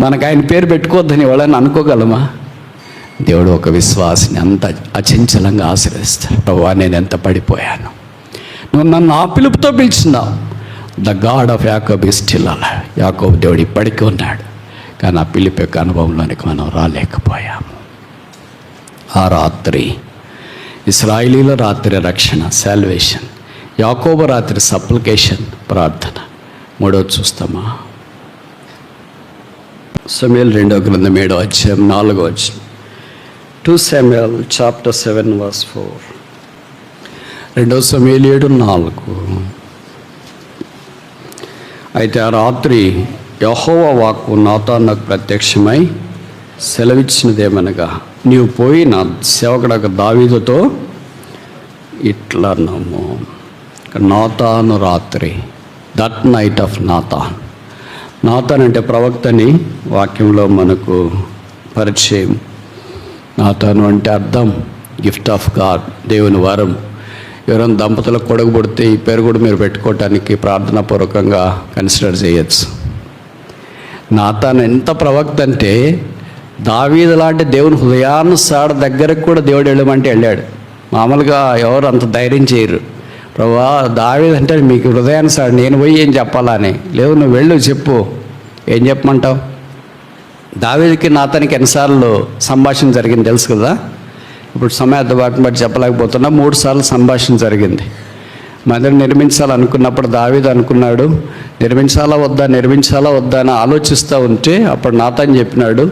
మనకు ఆయన పేరు పెట్టుకోవద్దని ఎవరైనా అనుకోగలమా? దేవుడు ఒక విశ్వాసిని అంత అచంచలంగా ఆశీర్వదిస్తాడు. ప్రభువా, నేను ఎంత పడిపోయాను, నువ్వు నన్ను ఆ పిలుపుతో పిలిచినావు. The God of Jacob is still alive. యాకోబు దేవుడు ఇప్పటికీ ఉన్నాడు, కానీ ఆ పిలుపు యొక్క అనుభవంలోనికి మనం రాలేకపోయాము. ఆ రాత్రి ఇశ్రాయేలీల రాత్రి రక్షణ, సాల్వేషన్. యాకోబు రాత్రి సప్లికేషన్, ప్రార్థన. మూడోది చూస్తామా? సమూయేలు 2వ గ్రంథం 7వ అధ్యాయం 4వ వచనం. 2 Samuel chapter 7 verse 4. 2 సమూయేలు 7:4. అయితే ఆ రాత్రి యెహోవా వాక్కు నాతానుకు ప్రత్యక్షమై సెలవిచ్చినదేమనగా, నీవు పోయి నా సేవకుడకు దావీదుతో ఇట్లా నమ్ము. నాతాను రాత్రి, that night of Nathan. Nathan అంటే ప్రవక్తని వాక్యంలో మనకు పరిచయం. నాతాను అంటే అర్థం గిఫ్ట్ ఆఫ్ గాడ్, దేవుని వరం. ఎవరైనా దంపతులకు కొడుకు పుడితే ఈ పేరు కూడా మీరు పెట్టుకోవటానికి ప్రార్థనాపూర్వకంగా కన్సిడర్ చేయొచ్చు. నాతాను ఎంత ప్రవక్త అంటే, దావీదు లాంటి దేవుని హృదయానుసార దగ్గరకు కూడా దేవుడు వెళ్ళమంటే వెళ్ళాడు. మామూలుగా ఎవరు అంత ధైర్యం చేయరు. ప్రభువా, దావీదు అంటే మీకు హృదయానుసారం, నేను పోయి ఏం చెప్పాలా అని. లేదు, నువ్వు వెళ్ళు, చెప్పు. ఏం చెప్పమంటావు? దావీదుకి నాతానికి ఎన్నిసార్లు సంభాషణ జరిగింది తెలుసు కదా. ఇప్పుడు సమయార్థబాటును బట్టి చెప్పలేకపోతున్నా, 3 సార్లు సంభాషణ జరిగింది. మందిరం నిర్మించాలనుకున్నప్పుడు దావీదు అనుకున్నాడు, నిర్మించాలా వద్దా అని ఆలోచిస్తూ ఉంటే అప్పుడు నాతాను చెప్పినాడు,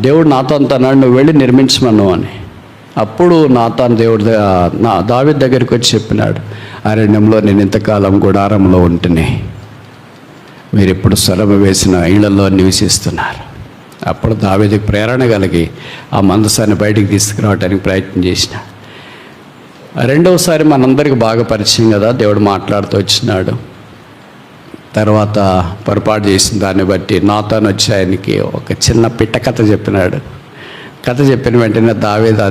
దేవుడు నాతానుతో అన్నాడు, నువ్వు వెళ్ళి నిర్మించమను అని. అప్పుడు నాతాను దావీదు దగ్గరికి వచ్చి చెప్పినాడు, అరణ్యంలో నేను ఇంతకాలం గుడారంలో ఉంటేనే, మీరు ఇప్పుడు సొలమ వేసిన ఇళ్లలో నివసిస్తున్నారు. అప్పుడు దావీదుకి ప్రేరణ కలిగి ఆ మందసాన్ని బయటికి తీసుకురావడానికి ప్రయత్నం చేసిన. రెండవసారి మనందరికి బాగా పరిచయం కదా, దేవుడు మాట్లాడుతూ వచ్చినాడు. తర్వాత పొరపాటు చేసిన దాన్ని బట్టి నాతాను వచ్చి ఆయనకి ఒక చిన్న పిట్ట కథ చెప్పినాడు. కథ చెప్పిన వెంటనే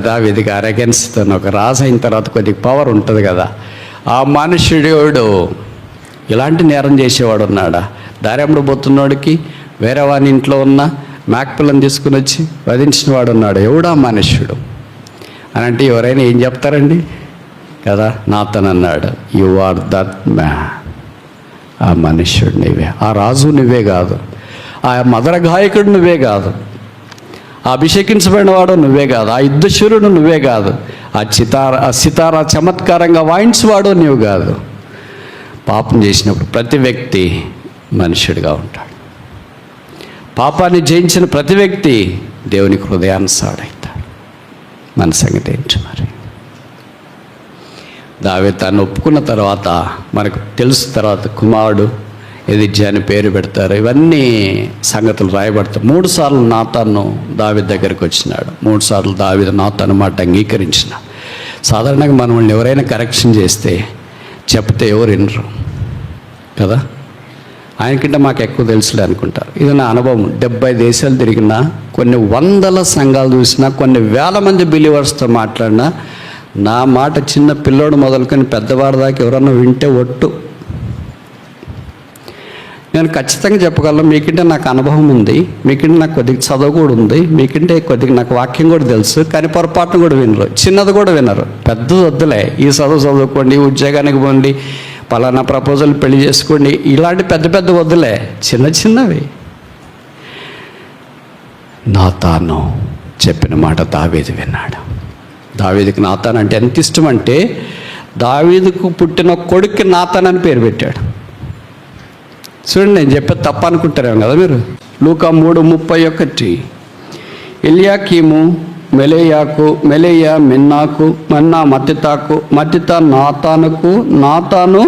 దావీదుకి అరగెన్స్తో ఒక రాజు అయిన తర్వాత కొద్దిగా పవర్ ఉంటుంది కదా, ఆ మనుష్యుడు ఇలాంటి నేరం చేసేవాడు ఉన్నాడా? దారెంబడు పోతున్నోడికి వేరే వాని ఇంట్లో ఉన్న మేకపిల్లని తీసుకుని వచ్చి వధించిన వాడు ఉన్నాడు. ఎవడా మనుష్యుడు అని అంటే ఎవరైనా ఏం చెప్తారండి కదా. నాతాను అన్నాడు, యు ఆర్ దట్ మ్యాన్. ఆ మనుష్యుడు నువ్వే, ఆ రాజు నువ్వే కాదు, ఆ మదర గాయకుడు నువ్వే కాదు, ఆ అభిషేకించబడినవాడు నువ్వే కాదు, ఆ యుద్ధశూరుడు నువ్వే కాదు, ఆ సితారా చమత్కారంగా వాయించేవాడు నువ్వు కాదు. పాపం చేసినప్పుడు ప్రతి వ్యక్తి మనుష్యుడిగా ఉంటాడు. పాపాన్ని జయించిన ప్రతి వ్యక్తి దేవునికి హృదయానుసారుడవుతాడు. మన సంగతి ఏంటి మరి? దావీదు తాను ఒప్పుకున్న తర్వాత మనకు తెలుసు, తర్వాత కుమారుడు ఎదిజ్జా అని పేరు పెడతారు. ఇవన్నీ సంగతులు రాయబడతాయి. 3 సార్లు నాతాను దావీదు దగ్గరికి వచ్చినాడు. 3 సార్లు దావీదు నాతాను మాట అంగీకరించిన. సాధారణంగా మనల్ని ఎవరైనా కరెక్షన్ చేస్తే చెప్తే ఎవరు వినరు కదా. ఆయనకంటే మాకు ఎక్కువ తెలుసులే అనుకుంటారు. ఇది నా అనుభవం. 70 దేశాలు తిరిగినా, కొన్ని వందల సంఘాలు చూసినా, కొన్ని వేల మంది బిలీవర్స్తో మాట్లాడినా, నా మాట చిన్న పిల్లోడు మొదలుకొని పెద్దవాడి దాకా ఎవరన్నా వింటే ఒట్టు. నేను ఖచ్చితంగా చెప్పగలను, మీకంటే నాకు అనుభవం ఉంది, మీకంటే నాకు కొద్దిగా చదువు కూడా ఉంది, మీకంటే కొద్దిగా నాకు వాక్యం కూడా తెలుసు, కానీ పొరపాటును కూడా వినరు, చిన్నది కూడా వినరు. పెద్దది వద్దులే, ఈ చదువుకోండి, ఉద్యోగానికి పోండి, పలానా ప్రపోజల్ పెళ్లి చేసుకోండి, ఇలాంటి పెద్ద వద్దులే, చిన్నవి. నాతాను చెప్పిన మాట దావీదు విన్నాడు. దావీదుకి నాతాను అంటే ఎంత ఇష్టం అంటే, దావీదుకు పుట్టిన కొడుక్కి నాతాను అని పేరు పెట్టాడు. చూడండి, నేను చెప్పేది తప్ప అనుకుంటారేమో కదా మీరు. లూకా 3:31. ఎల్యాకీము మెలెయా మిన్నాకు, మన్నా మత్తితాకు, మత్తితా నాతానుకు, నాతాను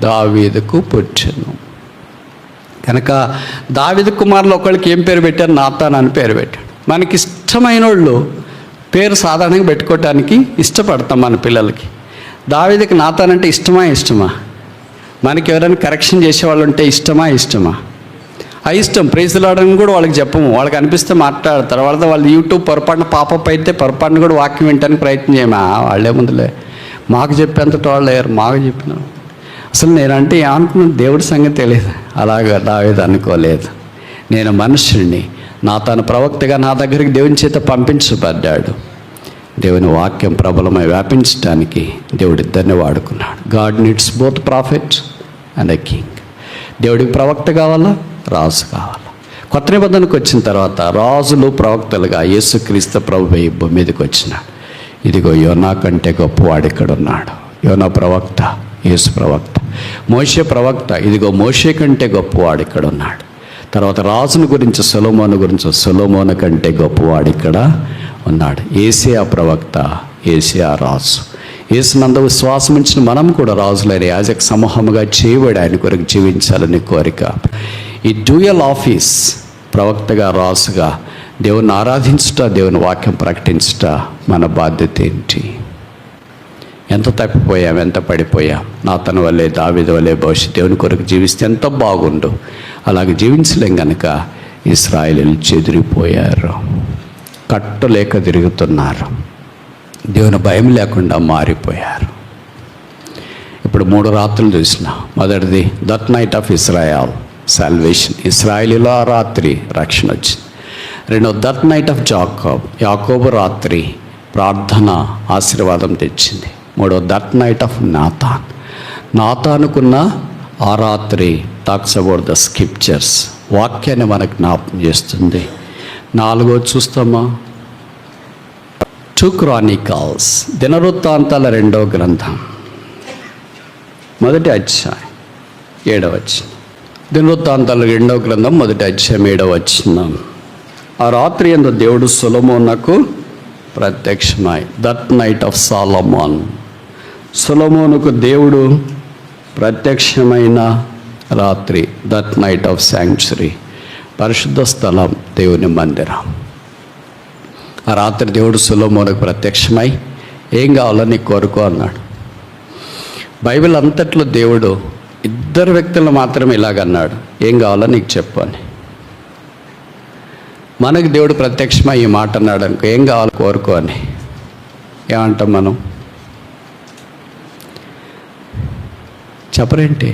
దావీదుకు పుట్టెను. కనుక దావీదు కుమారులు ఒకళ్ళకి ఏం పేరు పెట్టారు? నాతాను అని పేరు పెట్టాడు. మనకి ఇష్టమైన వాళ్ళు పేరు సాధారణంగా పెట్టుకోవటానికి ఇష్టపడతాం మన పిల్లలకి. దావీదుకి నాతాను అంటే ఇష్టమా? మనకి ఎవరైనా కరెక్షన్ చేసేవాళ్ళు ఉంటే ఇష్టమా? ఇష్టం. ప్రైజ్లు ఆడని కూడా వాళ్ళకి చెప్పము. వాళ్ళకి అనిపిస్తే మాట్లాడతారు. తర్వాత వాళ్ళు యూట్యూబ్ పొరపాటున పాపప్ అయితే పొరపాటున కూడా వాక్యం వినడానికి ప్రయత్నం చేయమా? వాళ్ళే ముందులే మాకు చెప్పేంతటి వాళ్ళు లేరు. మాకు చెప్పిన అసలు నేనంటే ఏమనుకున్నాను, దేవుడి సంగతి తెలియదు. అలాగా దావీదు అనుకోలేదు. నేను మనుషుడిని, తన ప్రవక్తగా నా దగ్గరికి దేవుని చేత పంపించబడ్డాడు. దేవుని వాక్యం ప్రబలమై వ్యాపించడానికి దేవుడు ఇద్దరిని వాడుకున్నాడు. God needs both profit and a king. దేవుడికి ప్రవక్త కావాలా, రాజు కావాలా. కొత్త నిబంధనకు వచ్చిన తర్వాత రాజులు ప్రవక్తలుగా యేసుక్రీస్తు ప్రభువు ఈ భూమి మీదకి వచ్చినాడు. ఇదిగో యోనా కంటే గొప్పవాడు ఇక్కడ ఉన్నాడు. యోనా ప్రవక్త, యేసు ప్రవక్త. మోషే ప్రవక్త, ఇదిగో మోషే కంటే గొప్పవాడు ఇక్కడ ఉన్నాడు. తర్వాత రాజును గురించి సొలొమోను గురించి, సొలొమోను కంటే గొప్పవాడు ఇక్కడ ఉన్నాడు. ఏసియా ప్రవక్త, ఏసియా రాజు. యేసునందు విశ్వాసం ఉంచిన మనం కూడా రాజులైన యాజక సమూహముగా చేయబడి ఆయన కొరకు జీవించాలని కోరిక. ఈ డ్యూయల్ ఆఫీస్, ప్రవక్తగా రాజుగా దేవుని ఆరాధించుట, దేవుని వాక్యం ప్రకటించుట మన బాధ్యత ఏంటి? ఎంత తప్పిపోయాం, ఎంత పడిపోయాం. నాతను వల్లే, దావీదు వల్లే భవిష్యత్ దేవుని కొరకు జీవిస్తే ఎంత బాగుండు. అలాగే జీవించలేం కనుక ఇశ్రాయేలీయులు చెదిరిపోయారు, కట్టలేక తిరుగుతున్నారు, దేవుని భయం లేకుండా మారిపోయారు. ఇప్పుడు 3 రాత్రులు చూసిన. మొదటిది that night of Israel, salvation. ఇశ్రాయేలీయుల రాత్రి రక్షణ వచ్చింది. రెండో దట్ నైట్ ఆఫ్ యాకోబు రాత్రి ప్రార్థన ఆశీర్వాదం తెచ్చింది. మూడో దట్ నైట్ ఆఫ్ నాతానుకున్న ఆ రాత్రి టాక్స్ అబౌట్ ద స్క్రిప్చర్స్, వాక్యాన్ని మనకు జ్ఞాపకం చేస్తుంది. 4 చూస్తామా? 2 క్రానికల్స్, దినవృత్తాంతాల 2వ గ్రంథం, 1వ అధ్యాయం 7వ వచనం. దినవృత్తాంతాల 2వ గ్రంథం 1వ అధ్యాయం 7వ వచనం. ఆ రాత్రి యందు దేవుడు సొలొమోనుకు ప్రత్యక్షమై, దట్ నైట్ ఆఫ్ సాలమోన్, సొలొమోనుకు దేవుడు ప్రత్యక్షమైన రాత్రి, దట్ నైట్ ఆఫ్ శాంక్చురీ, పరిశుద్ధ స్థలం, దేవుని మందిరం. ఆ రాత్రి దేవుడు సొలొమోనుకు ప్రత్యక్షమై ఏం కావాలో నీకు కోరుకో అన్నాడు. బైబిల్ అంతట్లో దేవుడు 2 వ్యక్తులను మాత్రమే ఇలాగన్నాడు, ఏం కావాలో నీకు చెప్పు అని. మనకు దేవుడు ప్రత్యక్షమై ఈ మాట అన్నాడు అనుకో, ఏం కావాలో కోరుకో అని. ఏమంటాం మనం? చెప్పరేంటి?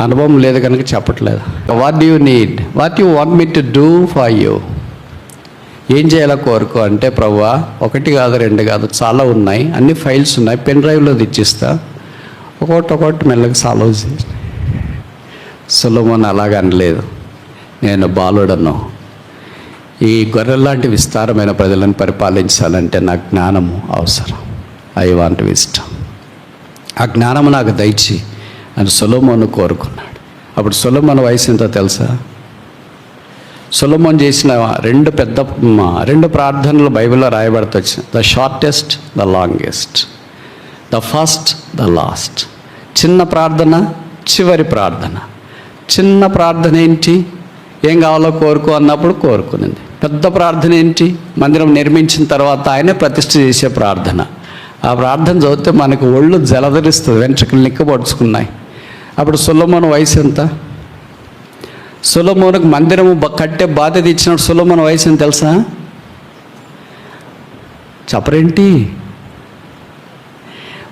అనుభవం లేదు కనుక చెప్పట్లేదు. What do you need, what you want me to do for you. ఏం చేయాలో కోరుకో అంటే, ప్రభువా 1 కాదు 2 కాదు, చాలా ఉన్నాయి, అన్ని ఫైల్స్ ఉన్నాయి, పెన్ డ్రైవ్లో తెచ్చిస్తా, ఒక్కొక్కటి మెల్లగా సాల్వ్ చేసి. సొలొమోను అలాగ అనలేదు. నేను బాలుడను, ఈ గొర్రెల్లాంటి విస్తారమైన ప్రజలను పరిపాలించాలంటే నాకు జ్ఞానము అవసరం. I want wisdom. ఆ జ్ఞానము నాకు దయచి అని సొలొమోను కోరుకున్నాడు. అప్పుడు సొలొమోను వయసు ఎంతో తెలుసా? సొలొమోను చేసిన 2 ప్రార్థనలు బైబిల్లో రాయబడుతూ వచ్చినాయి. The shortest, the longest, the first, the last. చిన్న ప్రార్థన, చివరి ప్రార్థన. చిన్న ప్రార్థన ఏంటి? ఏం కావాలో కోరుకో అన్నప్పుడు కోరుకునింది. పెద్ద ప్రార్థన ఏంటి? మందిరం నిర్మించిన తర్వాత ఆయనే ప్రతిష్ఠ చేసే ప్రార్థన. ఆ ప్రార్థన చదివితే మనకు ఒళ్ళు జలధరిస్తుంది, వెంట్రుకలు నిక్కబడుచుకున్నాయి. అప్పుడు సొలొమోను వయసు ఎంత? సొలొమోనుకు మందిరము కట్టే బాధ్యత ఇచ్చినప్పుడు సొలొమోను వయసు ఎంత తెలుసా? చెప్పరేంటి?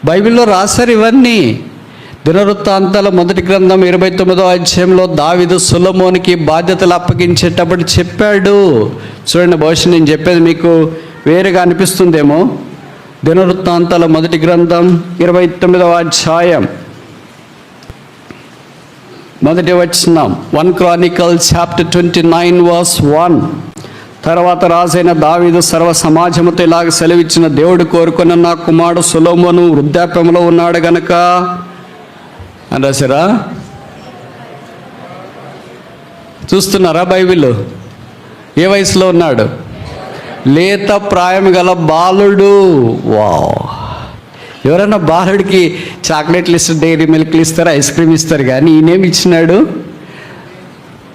బైబిల్లో రాశారు ఇవన్నీ. దినవృత్తాంతాల 1వ గ్రంథం 29వ అధ్యాయంలో దావీదు సొలొమోనుకి బాధ్యతలు అప్పగించేటప్పుడు చెప్పాడు. చూడండి, బహుశా నేను చెప్పేది మీకు వేరుగా అనిపిస్తుందేమో. దినవృత్తాంతాల 1వ గ్రంథం 29వ అధ్యాయం 1వ వచనం, 1 Chronicles chapter 29 verse 1. తర్వాత రాజైన దావీదు సర్వ సమాజముతో ఇలాగ సెలవిచ్చిన, దేవుడు కోరుకున్న నా కుమారుడు సొలొమోను వృద్ధాప్యంలో ఉన్నాడు గనక అని రాశారా? చూస్తున్నారా బైబిల్? ఏ వయసులో ఉన్నాడు? లేత ప్రాయం గల బాలుడు. వావ్! ఎవరైనా బాలుడికి చాక్లెట్లు ఇస్తారు, డైరీ మిల్క్లు ఇస్తారు, ఐస్ క్రీమ్ ఇస్తారు, కానీ ఈయనేమి ఇచ్చినాడు?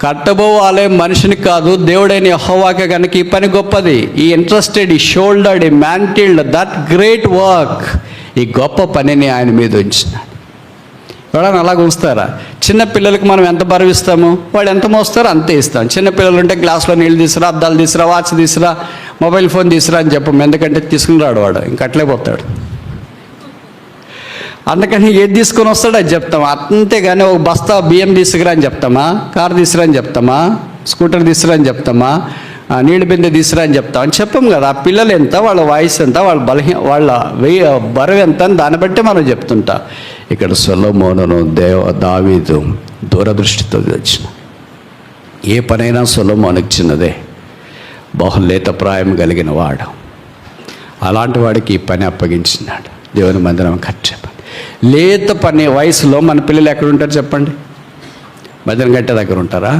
కట్టబో ఆలయం మనిషిని కాదు, దేవుడైన యెహోవాకే కనుక ఈ పని గొప్పది. ఈ ఇంట్రెస్టెడ్, ఈ షోల్డర్డ్, ఈ మ్యాంటిల్డ్ దట్ గ్రేట్ వర్క్, ఈ గొప్ప పనిని ఆయన మీద ఉంచినాడు. ఎవడన్నా అలాగ ఉంచుతారా? చిన్న పిల్లలకి మనం ఎంత బరువు ఇస్తాము, వాళ్ళు ఎంత మోస్తారో అంతే ఇస్తాం. చిన్న పిల్లలు ఉంటే గ్లాసులో నీళ్ళు తీసుకురా, అద్దాలు తీసుకురా, వాచ్ తీసుకురా, మొబైల్ ఫోన్ తీసుకురా అని చెప్పము. ఎందుకంటే తీసుకుని రాడు వాడు, ఇంకట్లే పోతాడు. అందుకని ఏది తీసుకొని వస్తాడో అది చెప్తాం. అంతేగాని ఒక బస్తా బియ్యం తీసుకురా అని చెప్తామా, కారు తీసుకురా అని చెప్తామా, స్కూటర్ తీసుకురా అని చెప్తామా, నీళ్ళు బిందె తీసుకురా అని చెప్తాం అని చెప్పం కదా. ఆ పిల్లలు ఎంత, వాళ్ళ వాయిస్ ఎంత, వాళ్ళ వాళ్ళ బరువు ఎంత అని దాన్ని బట్టి మనం చెప్తుంటా. ఇక్కడ సొలొమోనును దావీదు దూరదృష్టితో వచ్చిన ఏ పనైనా సొలొమోనుకు చిన్నదే. బహులేత ప్రాయం కలిగిన వాడు, అలాంటి వాడికి ఈ పని అప్పగించినాడు. దేవుని మందిరం కట్టే పని, లేత పని వయసులో మన పిల్లలు ఎక్కడుంటారు చెప్పండి? మందిరం కట్టే దగ్గర ఉంటారా?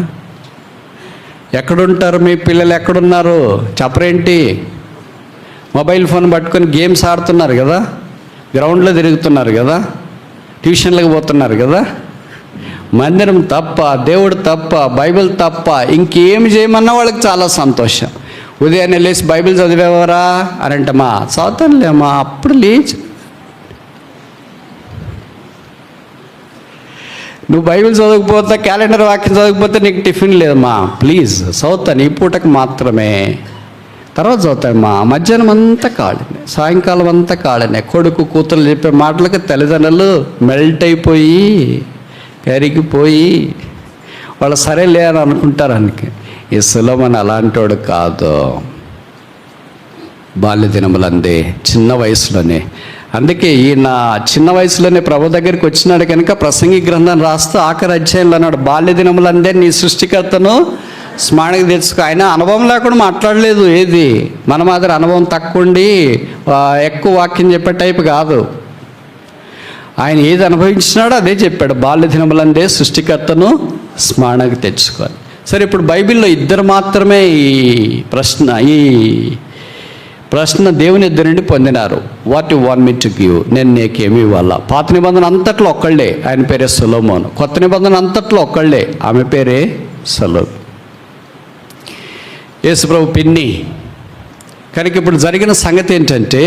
ఎక్కడుంటారు మీ పిల్లలు? ఎక్కడున్నారు చెప్పరేంటి? మొబైల్ ఫోన్ పట్టుకొని గేమ్స్ ఆడుతున్నారు కదా, గ్రౌండ్లో తిరుగుతున్నారు కదా, ట్యూషన్లకు పోతున్నారు కదా. మందిరం తప్ప, దేవుడు తప్ప, బైబిల్ తప్ప ఇంకేం చేయమన్నా వాళ్ళకి చాలా సంతోషం. ఉదయాన్నే లేచి బైబిల్ చదివేవారా అని అంటే, మా చదువుతానులేమ్మా, అప్పుడు లేచి నువ్వు బైబిల్ చదవకపోతే, క్యాలెండర్ వాక్యం చదవకపోతే నీకు టిఫిన్ లేదమ్మా, ప్లీజ్ చదువుతాను ఈ పూటకు మాత్రమే, తర్వాత చదువుతామ్మా. మధ్యాహ్నం అంతా ఖాళీనే, సాయంకాలం అంతా ఖాళీనే. కొడుకు కూతురు చెప్పే మాటలకు తల్లిదండ్రులు మెల్ట్ అయిపోయి కరిగిపోయి వాళ్ళు సరేలే అని అనుకుంటారు. అందుకే ఈ సొలొమోను అలాంటోడు కాదు. బాల్య దినములందే, చిన్న వయసులోనే. అందుకే ఈయన చిన్న వయసులోనే ప్రభు దగ్గరికి వచ్చినాడు కనుక ప్రసంగి గ్రంథం రాస్తూ ఆఖరి అధ్యాయంలో అన్నాడు, బాల్య దినములందే నీ సృష్టికర్తను స్మరణకు తెచ్చుకో. ఆయన అనుభవం లేకుండా మాట్లాడలేదు. ఏది మన మాదిరి అనుభవం తక్కువ ఉండి ఎక్కువ వాక్యం చెప్పే టైపు కాదు. ఆయన ఏది అనుభవించినాడో అదే చెప్పాడు. బాల్య దినములందే సృష్టికర్తను స్మరణకు తెచ్చుకోవాలి. సరే, ఇప్పుడు బైబిల్లో ఇద్దరు మాత్రమే ఈ ప్రశ్న దేవుని ఇద్దరు నుండి పొందినారు. What you want me to give, నేను నీకేమి ఇవ్వాలా? పాత నిబంధన అంతట్లో ఒక్కళ్ళే, ఆయన పేరే సొలొమోను. కొత్త నిబంధన అంతట్లో ఒక్కళ్ళే, ఆమె పేరే సొలొమోను, యేసుప్రభు పిన్ని. కనుక ఇప్పుడు జరిగిన సంగతి ఏంటంటే,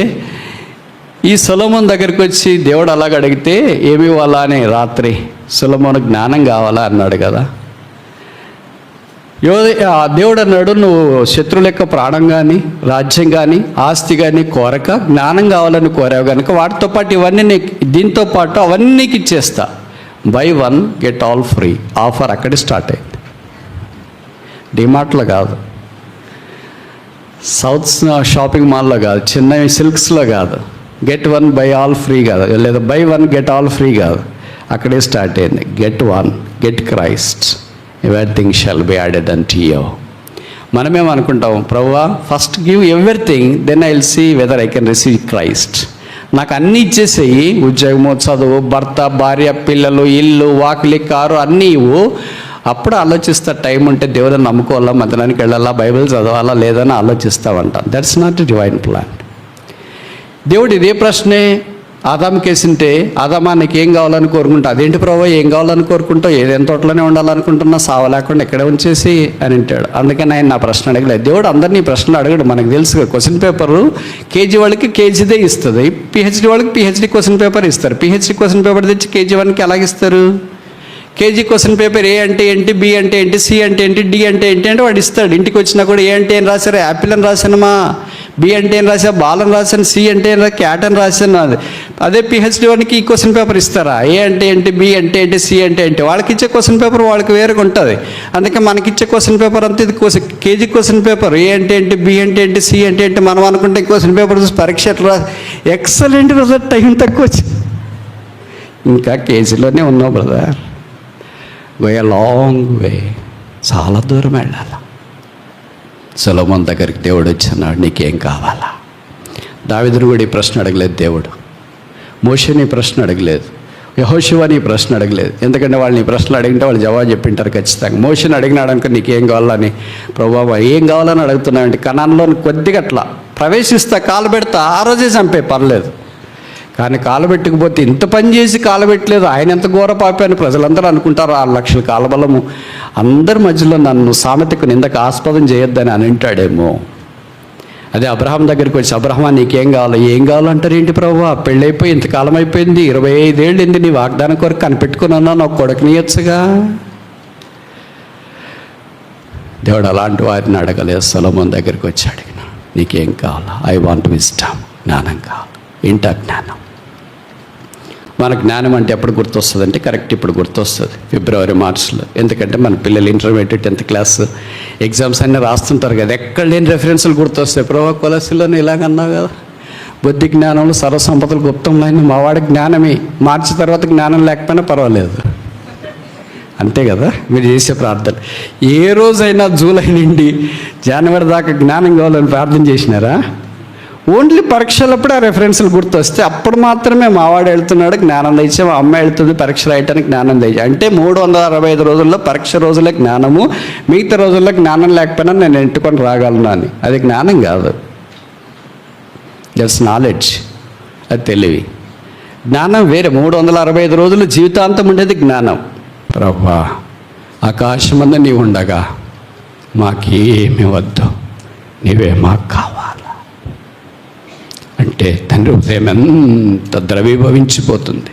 ఈ సొలొమోను దగ్గరికి వచ్చి దేవుడు అలాగ అడిగితే ఏమి ఇవ్వాలా అని రాత్రి సొలొమోను జ్ఞానం కావాలా అన్నాడు కదా. దేవుడు అన్నాడు, నువ్వు శత్రువుల యొక్క ప్రాణం కానీ, రాజ్యం కానీ, ఆస్తి కానీ కోరక జ్ఞానం కావాలని కోరావు కనుక వాటితో పాటు ఇవన్నీ దీంతో పాటు అవన్నీ నీకు ఇచ్చేస్తా. By 1 get all free offer అక్కడే స్టార్ట్ అయింది. డిమార్ట్లో కాదు, సౌత్ షాపింగ్ మాల్లో కాదు, చిన్న సిల్క్స్లో కాదు, గెట్ 1 బై ఆల్ ఫ్రీ కాదు, లేదా బై 1 గెట్ ఆల్ ఫ్రీ కాదు, అక్కడే స్టార్ట్ అయింది. Get 1 get Christ, everything shall be added unto you. మనమేమనుకుంటాం, ప్రభువా first give everything, then I will see whether I can receive Christ. నాకు అన్నీ ఇచ్చేసేయి, ఉద్యోగము, చదువు, భర్త, భార్య, పిల్లలు, ఇల్లు, వాకిలి, కారు అన్నీ ఇవ్వు, అప్పుడు ఆలోచిస్తా. టైం ఉంటే దేవుడిని నమ్ముకోవాలా, మందిరానికి వెళ్ళాలా, బైబిల్ చదవాలా లేదని ఆలోచిస్తామంట. That's not a divine plan. దేవుడు ఇదే ప్రశ్నే ఆదాముకి వేసింటే, ఆదామా నీకు ఏం కావాలని కోరుకుంటా? అదేంటి ప్రభు ఏం కావాలని కోరుకుంటావు? ఏదైనా తోటలోనే ఉండాలనుకుంటున్నా, సావ లేకుండా ఇక్కడే ఉంచేసి అని అంటాడు. అందుకని ఆయన నా ప్రశ్న అడగలేదు. దేవుడు అందరినీ ప్రశ్నలు అడగడు. మనకు తెలుసు, క్వశ్చన్ పేపరు కేజీ వాళ్ళకి కేజీదే ఇస్తుంది, పిహెచ్డి వాళ్ళకి పిహెచ్డి క్వశ్చన్ పేపర్ ఇస్తారు. పిహెచ్డి క్వశ్చన్ పేపర్ తెచ్చి కేజీ వన్కి ఎలాగిస్తారు? కేజీ క్వశ్చన్ పేపర్ ఏ అంటే ఏంటి, బి అంటే ఏంటి, సి అంటే ఏంటి, డి అంటే ఏంటి అంటే వాడు ఇస్తాడు. ఇంటికి వచ్చినా కూడా ఏ అంటే ఏం రాశారు? యాపిల్ అని రాశానమ్మా. బి అంటే ఏం రాశా? బాల్ అని రాశాను. సి అంటే ఏం క్యాట్ అని రాశాను. అదే పిహెచ్డి వాడికి ఈ క్వశ్చన్ పేపర్ ఇస్తారా? ఏ అంటే ఏంటి, బి అంటే ఏంటి, సి అంటే ఏంటి? వాళ్ళకి ఇచ్చే క్వశ్చన్ పేపర్ వాళ్ళకి వేరుగా ఉంటుంది. అందుకే మనకిచ్చే క్వశ్చన్ పేపర్ అంతా ఇది కేజీ క్వశ్చన్ పేపర్. ఏ అంటే ఏంటి, బి అంటే ఏంటి, సి అంటే ఏంటి మనం అనుకుంటే క్వశ్చన్ పేపర్ చూసి పరీక్ష ఎట్లా ఎక్సలెంట్ రిజల్ట్, టైం తక్కువ వచ్చింది. ఇంకా కేజీలోనే ఉన్నావు brother. Go a long way, చాలా దూరం వెళ్ళాలి. సొలొమోను దగ్గరికి దేవుడు వచ్చినాడు, నీకేం కావాలా? దావీదును కూడా ఈ ప్రశ్న అడగలేదు దేవుడు. మోషేని ప్రశ్న అడగలేదు. యెహోషువని ప్రశ్న అడగలేదు. ఎందుకంటే వాళ్ళని ఈ ప్రశ్నలు అడిగితే వాళ్ళు జవాబు చెప్పింటారు ఖచ్చితంగా. మోషేని అడిగినాడు అనుకో, నీకేం కావాలని, ప్రభువా ఏం కావాలని అడుగుతున్నావంటే, కనాన్లో కొద్దిగా అట్లా ప్రవేశిస్తా, కాలు పెడతా, ఆ రోజే చంపే పర్లేదు. కానీ కాలబెట్టకపోతే, ఇంత పని చేసి కాలబెట్టలేదు, ఆయన ఎంత ఘోర పాపి అని ప్రజలందరూ అనుకుంటారు. 6 లక్షల కాలబలము అందరి మధ్యలో నన్ను సామెతకు నిందకు ఆస్పదం చేయొద్దని అని అంటాడేమో. అదే అబ్రహాం దగ్గరికి వచ్చి, అబ్రహమా నీకేం కావాలో? ఏం కావాలంటారు ఏంటి ప్రభువా, పెళ్ళైపోయి ఇంతకాలం అయిపోయింది, 25 ఏళ్ళు నీ వాగ్దానం కొరకు కనిపెట్టుకుని ఉన్నాను, ఒక కొడుకునియచ్చుగా. దేవుడు అలాంటి వారిని అడగలేదు. సొలొమోన్ దగ్గరికి వచ్చి అడిగిన, నీకేం కావాలా? ఐ వాంట్ విజ్డమ్, జ్ఞానం కావాలి. ఏంటా జ్ఞానం? మన జ్ఞానం అంటే ఎప్పుడు గుర్తొస్తుంది అంటే కరెక్ట్ ఇప్పుడు గుర్తొస్తుంది, ఫిబ్రవరి మార్చిలో. ఎందుకంటే మన పిల్లలు ఇంటర్మీడియట్ 10th క్లాస్ ఎగ్జామ్స్ అన్నీ రాస్తుంటారు కదా, ఎక్కడ లేని రెఫరెన్సులు గుర్తొస్తాయి. ప్రభా కొలసిలోనే ఇలాగన్నావు కదా, బుద్ధి జ్ఞానంలో సర్వసంపదలు గుప్తంలో అయిన మావాడి జ్ఞానమే. మార్చి తర్వాత జ్ఞానం లేకపోయినా పర్వాలేదు, అంతే కదా. మీరు చేసే ప్రార్థన ఏ రోజైనా జూలై నుండి జనవరి దాకా జ్ఞానం కావాలని ప్రార్థన చేసినారా? ఓన్లీ పరీక్షలప్పుడు ఆ రెఫరెన్స్లు గుర్తొస్తే అప్పుడు మాత్రమే మావాడు వెళ్తున్నాడు జ్ఞానం తెచ్చే, మా అమ్మాయి వెళ్తుంది పరీక్ష రాయటానికి జ్ఞానం తెచ్చే. అంటే 365 రోజుల్లో పరీక్ష రోజులే జ్ఞానము, మిగతా రోజుల్లో జ్ఞానం లేకపోయినా నేను ఎంటుకొని రాగలను అని. అది జ్ఞానం కాదు, జస్ట్ నాలెడ్జ్, అది తెలివి. జ్ఞానం వేరే. 365 రోజులు జీవితాంతం ఉండేది జ్ఞానం. ప్రభువా ఆకాశమందు నీవు ఉండగా మాకేమి వద్దు, నీవే మాకు కావాలా అంటే తండ్రి హృదయం ఎంత ద్రవీభవించిపోతుంది.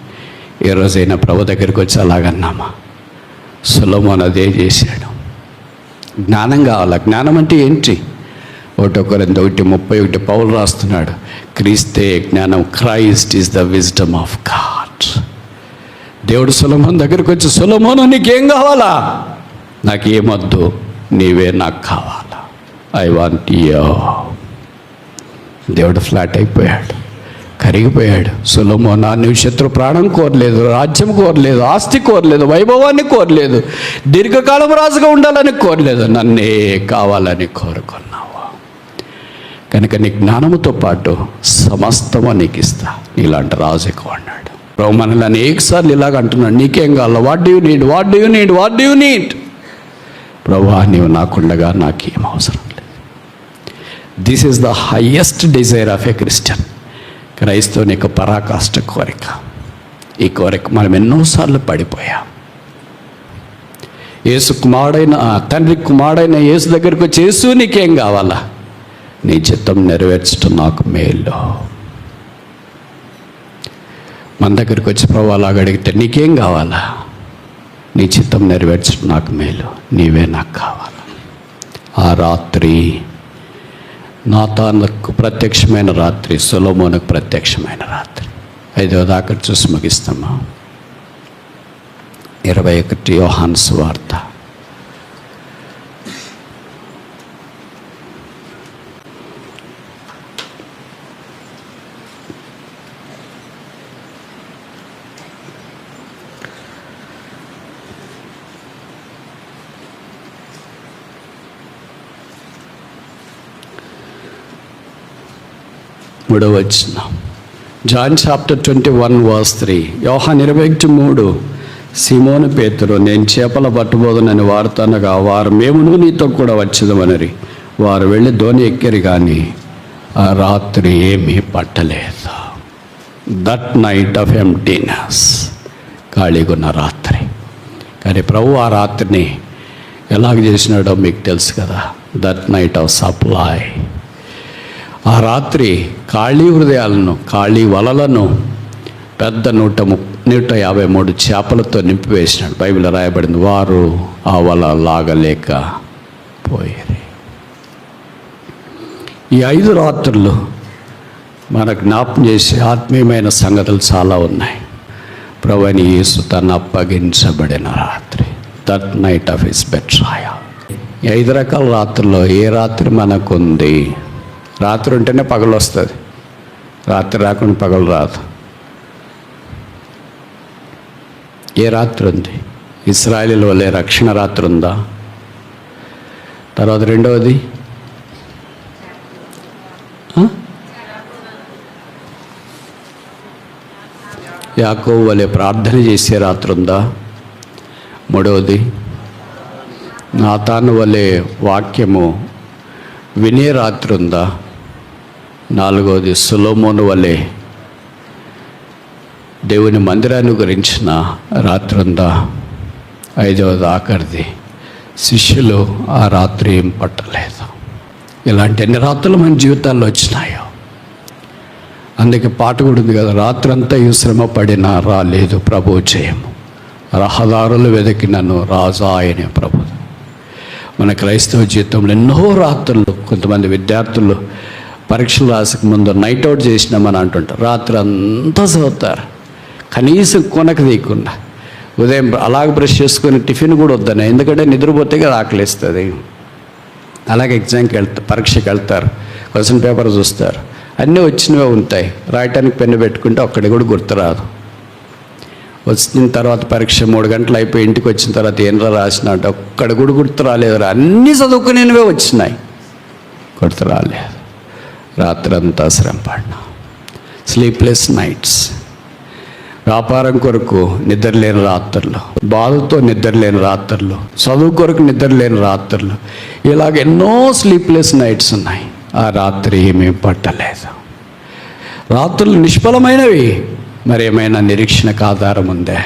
ఏ రోజైనా ప్రభు దగ్గరికి వచ్చి అలాగన్నామా? సొలొమోను అదే చేశాడు. జ్ఞానం కావాలా? జ్ఞానం అంటే ఏంటి? 1 కొరింథీ 1:31 పౌలు రాస్తున్నాడు, క్రీస్తే జ్ఞానం, Christ is the wisdom of God. దేవుడు సొలొమోను దగ్గరికి వచ్చి, సొలొమోను నీకేం కావాలా? నాకేమొద్దు, నీవే నాకు కావాలా. I want you. దేవుడు ఫ్లాట్ అయిపోయాడు, కరిగిపోయాడు. సొలొమోనా నువ్వు శత్రు ప్రాణం కోరలేదు, రాజ్యం కోరలేదు, ఆస్తి కోరలేదు, వైభవాన్ని కోరలేదు, దీర్ఘకాలం రాజుగా ఉండాలని కోరలేదు, నన్నే కావాలని కోరుకున్నావు. కనుక నీ జ్ఞానముతో పాటు సమస్తము నీకు ఇస్తా, నీలాంటి రాజు ఎక్కువ అన్నాడు. ప్రభు మనల్ని అనేకసార్లు ఇలాగ అంటున్నాడు, నీకేం కావాలో? What do you need, what do you need, what do you need? ప్రభువా నీవు నాకుండగా నాకేం అవసరం లేదు. This is the highest desire of a Christian. క్రైస్తవుని యొక్క పరాకాష్ట కోరిక. ఈ కోరిక మనం ఎన్నోసార్లు పడిపోయాం. యేసు కుమారుడైన తండ్రి కుమారుడైన యేసు దగ్గరికి వచ్చి, యేసు నీకేం కావాలా? నీ చిత్తం నెరవేర్చడం నాకు మేలు. మన దగ్గరికి వచ్చి ప్రభు అలాగ అడిగితే, నీకేం కావాలా? నీ చిత్తం నెరవేర్చడం నాకు మేలు, నీవే నాకు కావాలా. ఆ రాత్రి నాతానుకు ప్రత్యక్షమైన రాత్రి, సొలొమోనుకు ప్రత్యక్షమైన రాత్రి. 5వ దాకా చూసి ముగిస్తామా? 21 యోహాను సువార్త. మూడవ వచనం. John chapter 21:3. యోహాను 21:3. సీమోను పేతురు, నేను చేపల పట్టుబోదునని వారితో అనగా, వారు మేమును నీతో కూడా వచ్చేదమనరి. వారు వెళ్ళి ధోని ఎక్కిరి, కానీ ఆ రాత్రి ఏమీ పట్టలేదు. దట్ నైట్ ఆఫ్ ఎంప్టీనెస్, ఖాళీగా ఉన్న రాత్రి. కానీ ప్రభు ఆ రాత్రిని ఎలాగ చేసినాడో మీకు తెలుసు కదా. That night of supply. ఆ రాత్రి ఖాళీ హృదయాలను, ఖాళీ వలలను పెద్ద 153 చేపలతో నింపివేసినాడు. బైబిల్ రాయబడింది, వారు ఆ వల లాగలేకపోయారు. ఈ 5 రాత్రులు మన జ్ఞాపం చేసే ఆత్మీయమైన సంగతులు చాలా ఉన్నాయి. ప్రభువైన యేసు తను అప్పగించబడిన రాత్రి, దట్ నైట్ ఆఫ్ హిస్ బెట్రాయల్. ఈ 5 రకాల రాత్రుల్లో ఏ రాత్రి మనకుంది? రాత్రి ఉంటేనే పగలు వస్తుంది, రాత్రి రాకుండా పగలు రాదు. ఏ రాత్రి ఉంది? ఇశ్రాయేలు వలె రక్షణ రాత్రి ఉందా? తర్వాత రెండవది యాకోబు వలె ప్రార్థన చేసే రాత్రి ఉందా? మూడవది నాతాను వలె వాక్యము వినే రాత్రి ఉందా? నాలుగవది సొలొమోను వలె దేవుని మందిరాన్ని గురించిన రాత్రి ఉందా? 5వది ఆఖరిది, శిష్యులు ఆ రాత్రి ఏం పట్టలేదు. ఇలాంటి ఎన్ని రాత్రులు మన జీవితాల్లో వచ్చినాయో. అందుకే పాట కూడా ఉంది కదా, రాత్రంతా ఈ శ్రమ పడినా రాలేదు ప్రభు జయము, రహదారులు వెతికినను రాజా అయిన ప్రభు. మన క్రైస్తవ జీవితంలో ఎన్నో రాత్రులు, కొంతమంది విద్యార్థులు పరీక్షలు రాసక ముందు నైట్ అవుట్ చేసినామని అంటుంటారు. రాత్రి అంతా చదువుతారు, కనీసం కొనక తీయకుండా. ఉదయం అలాగే బ్రష్ చేసుకొని టిఫిన్ కూడా వద్దనే, ఎందుకంటే నిద్రపోతే కదా ఆకలిస్తుంది. అలాగే ఎగ్జామ్కి పరీక్షకి వెళ్తారు, క్వశ్చన్ పేపర్ చూస్తారు, అన్నీ వచ్చినవే ఉంటాయి. రాయటానికి పెన్ను పెట్టుకుంటే ఒక్కడి కూడా గుర్తురాదు. వచ్చిన తర్వాత పరీక్ష 3 గంటలు అయిపోయి ఇంటికి వచ్చిన తర్వాత ఏంరా రాసినట్టు ఒక్కడి కూడా గుర్తు రాలేదు. అన్నీ చదువుకునేవే వచ్చినాయి, గుర్తు రాలేదు. రాత్రంతా శ్రమ పడినా, స్లీప్లెస్ నైట్స్, వ్యాపారం కొరకు నిద్రలేని రాత్రులు, బాధతో నిద్రలేని రాత్రులు, చదువు కొరకు నిద్రలేని రాత్రులు, ఇలాగ ఎన్నో స్లీప్లెస్ నైట్స్ ఉన్నాయి. ఆ రాత్రి ఏమీ పట్టలేదు. రాత్రులు నిష్ఫలమైనవి. మరి ఏమైనా నిరీక్షణకు ఆధారం ఉందే?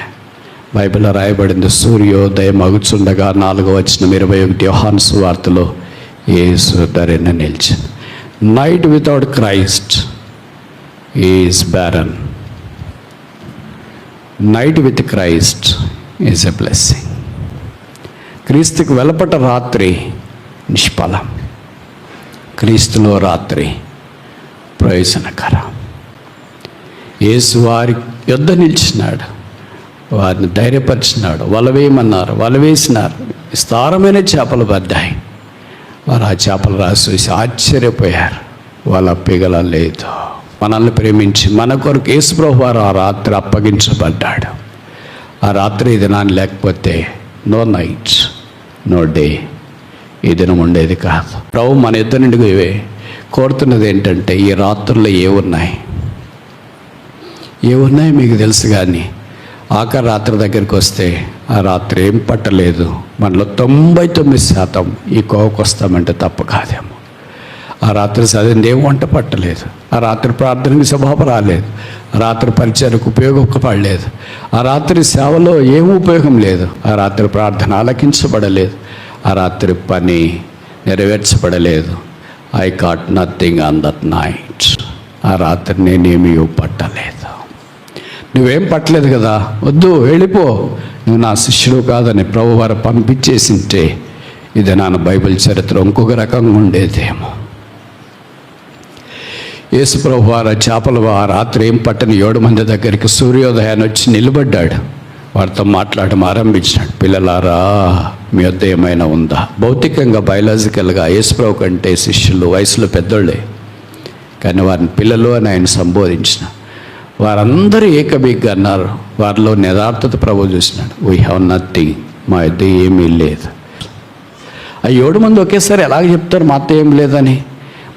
బైబిల్లో రాయబడింది, సూర్యోదయం అగుచుండగా 4:21 యోహాను సువార్తలో యేసు ధరిన నిలిచింది. Night without Christ is barren, night with Christ is a blessing. క్రీస్తుకు వెలపట రాత్రి నిష్ఫలం, క్రీస్తులో రాత్రి ప్రయోజనకరం. యేసు వారి యొద్ద నిలిచినాడు, వారిని ధైర్యపరిచినాడు. వలవేయమన్నారు, వలవేసినారు, విస్తారమైన చేపలు పడ్డాయి. వారు ఆ చేపలు రాసి ఆశ్చర్యపోయారు. వాళ్ళ పిగల లేదు. మనల్ని ప్రేమించి మన కొరకు యేసు ప్రభు వారు ఆ రాత్రి అప్పగించబడ్డాడు. ఆ రాత్రి ఈ దినాన్ని లేకపోతే నో నైట్ నో డే, ఈ దినం ఉండేది కాదు. ప్రభు మన ఇద్దరి నుండి కోరుతున్నది ఏంటంటే, ఈ రాత్రుల్లో ఏమున్నాయి మీకు తెలుసు, కానీ ఆఖరి రాత్రి దగ్గరికి వస్తే ఆ రాత్రి ఏం పట్టలేదు. మనలో 99% ఈ కోవకు వస్తామంటే తప్పు కాదేమో. ఆ రాత్రి చదివింది ఏం వంట పట్టలేదు, ఆ రాత్రి ప్రార్థనకి స్వభావం రాలేదు, ఆ రాత్రి పరిచయకు ఉపయోగపడలేదు, ఆ రాత్రి సేవలో ఏం ఉపయోగం లేదు, ఆ రాత్రి ప్రార్థన ఆలకించబడలేదు, ఆ రాత్రి పని నెరవేర్చబడలేదు. I got nothing on that night. ఆ రాత్రి నేనేమీ పట్టలేదు. నువ్వేం పట్టలేదు కదా, వద్దు వెళ్ళిపో, నువ్వు నా శిష్యుడు కాదని ప్రభు వారు పంపించేసింటే ఇది నా బైబిల్ చరిత్ర ఇంకొక రకంగా ఉండేదేమో. యేసు ప్రభు వారు చేపలు ఆ రాత్రి ఏం పట్టని 7 మంది దగ్గరికి సూర్యోదయాన్ని వచ్చి నిలబడ్డాడు. వారితో మాట్లాడడం ఆరంభించాడు. పిల్లలారా, మీ వద్ద ఏమైనా ఉందా? భౌతికంగా బయలాజికల్గా యేసు ప్రభు కంటే శిష్యులు వయసులో పెద్దోళ్ళే, కానీ వారిని పిల్లలు అని ఆయన సంబోధించిన. వారందరూ ఏకబిగ్గా అన్నారు. వారిలో యథార్థత ప్రభు చూసినాడు. వీ హ్యావ్ నథింగ్, మా వద్ద ఏమీ లేదు. ఆ 7 మంది ఒకేసారి ఎలాగ చెప్తారు మా అత్త ఏం లేదని?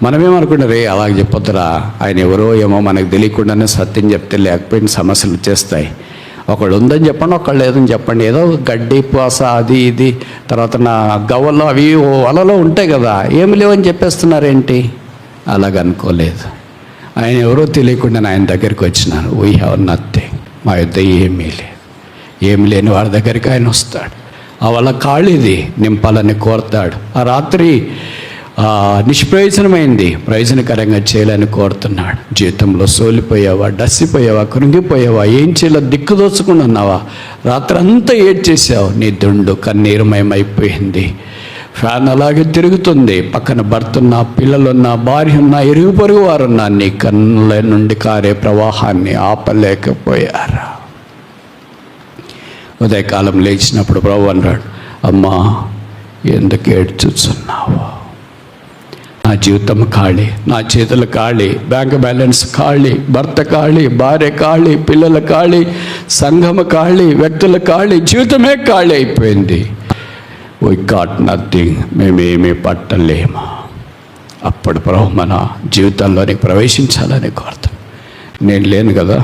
మనమేమనుకుంటారు, రే అలాగ చెప్పొద్దురా, ఆయన ఎవరో ఏమో మనకు తెలియకుండానే సత్యం చెప్తే లేకపోయిన సమస్యలు వచ్చేస్తాయి. ఒకళ్ళు ఉందని చెప్పండి, ఒకళ్ళు లేదని చెప్పండి, ఏదో గడ్డి పాస అది ఇది, తర్వాత నా గవ్వల్లో అవి వలలో ఉంటాయి కదా, ఏమి లేవని చెప్పేస్తున్నారేంటి? అలాగనుకోలేదు. ఆయన ఎవరో తెలియకుండా ఆయన దగ్గరికి వచ్చినారు. వీ హ్యావ్ నథింగ్, మా యొద్ద ఏమీ లేదు. ఏమి లేని వారి దగ్గరికి ఆయన వస్తాడు. వాళ్ళ ఖాళీది నింపాలని కోరుతాడు. ఆ రాత్రి నిష్ప్రయోజనమైంది, ప్రయోజనకరంగా చేయాలని కోరుతున్నాడు. జీవితంలో సోలిపోయావా, డస్సిపోయావా, కృంగిపోయావా, ఏం చేయాలో దిక్కుదోచుకుని ఉన్నావా? రాత్రి అంతా ఏడ్చేసావు, నీ దుండు కన్నీరుమయమైపోయింది. ఫ్యాన్ అలాగే తిరుగుతుంది, పక్కన భర్త ఉన్నా, పిల్లలున్నా, భార్య ఉన్నా, ఇరుగు పొరుగు వారున్నా, నీ కన్నుల నుండి కారే ప్రవాహాన్ని ఆపలేకపోయారా? ఉదయకాలం లేచినప్పుడు ప్రభు అన్నాడు, అమ్మా ఎందుకు ఏడ్చుచున్నావు? నా జీవితం ఖాళీ, నా చేతులు ఖాళీ, బ్యాంక్ బ్యాలెన్స్ ఖాళీ, భర్త ఖాళీ, భార్య ఖాళీ, పిల్లల ఖాళీ, సంఘము ఖాళీ, వ్యక్తుల ఖాళీ, జీవితమే ఖాళీ అయిపోయింది. వీ గాట్ నథింగ్, మేమేమీ పట్టలేము. అప్పుడు ప్రభు మన జీవితాల్లోనికి ప్రవేశించాలని కోరుతాం. నేను లేను కదా,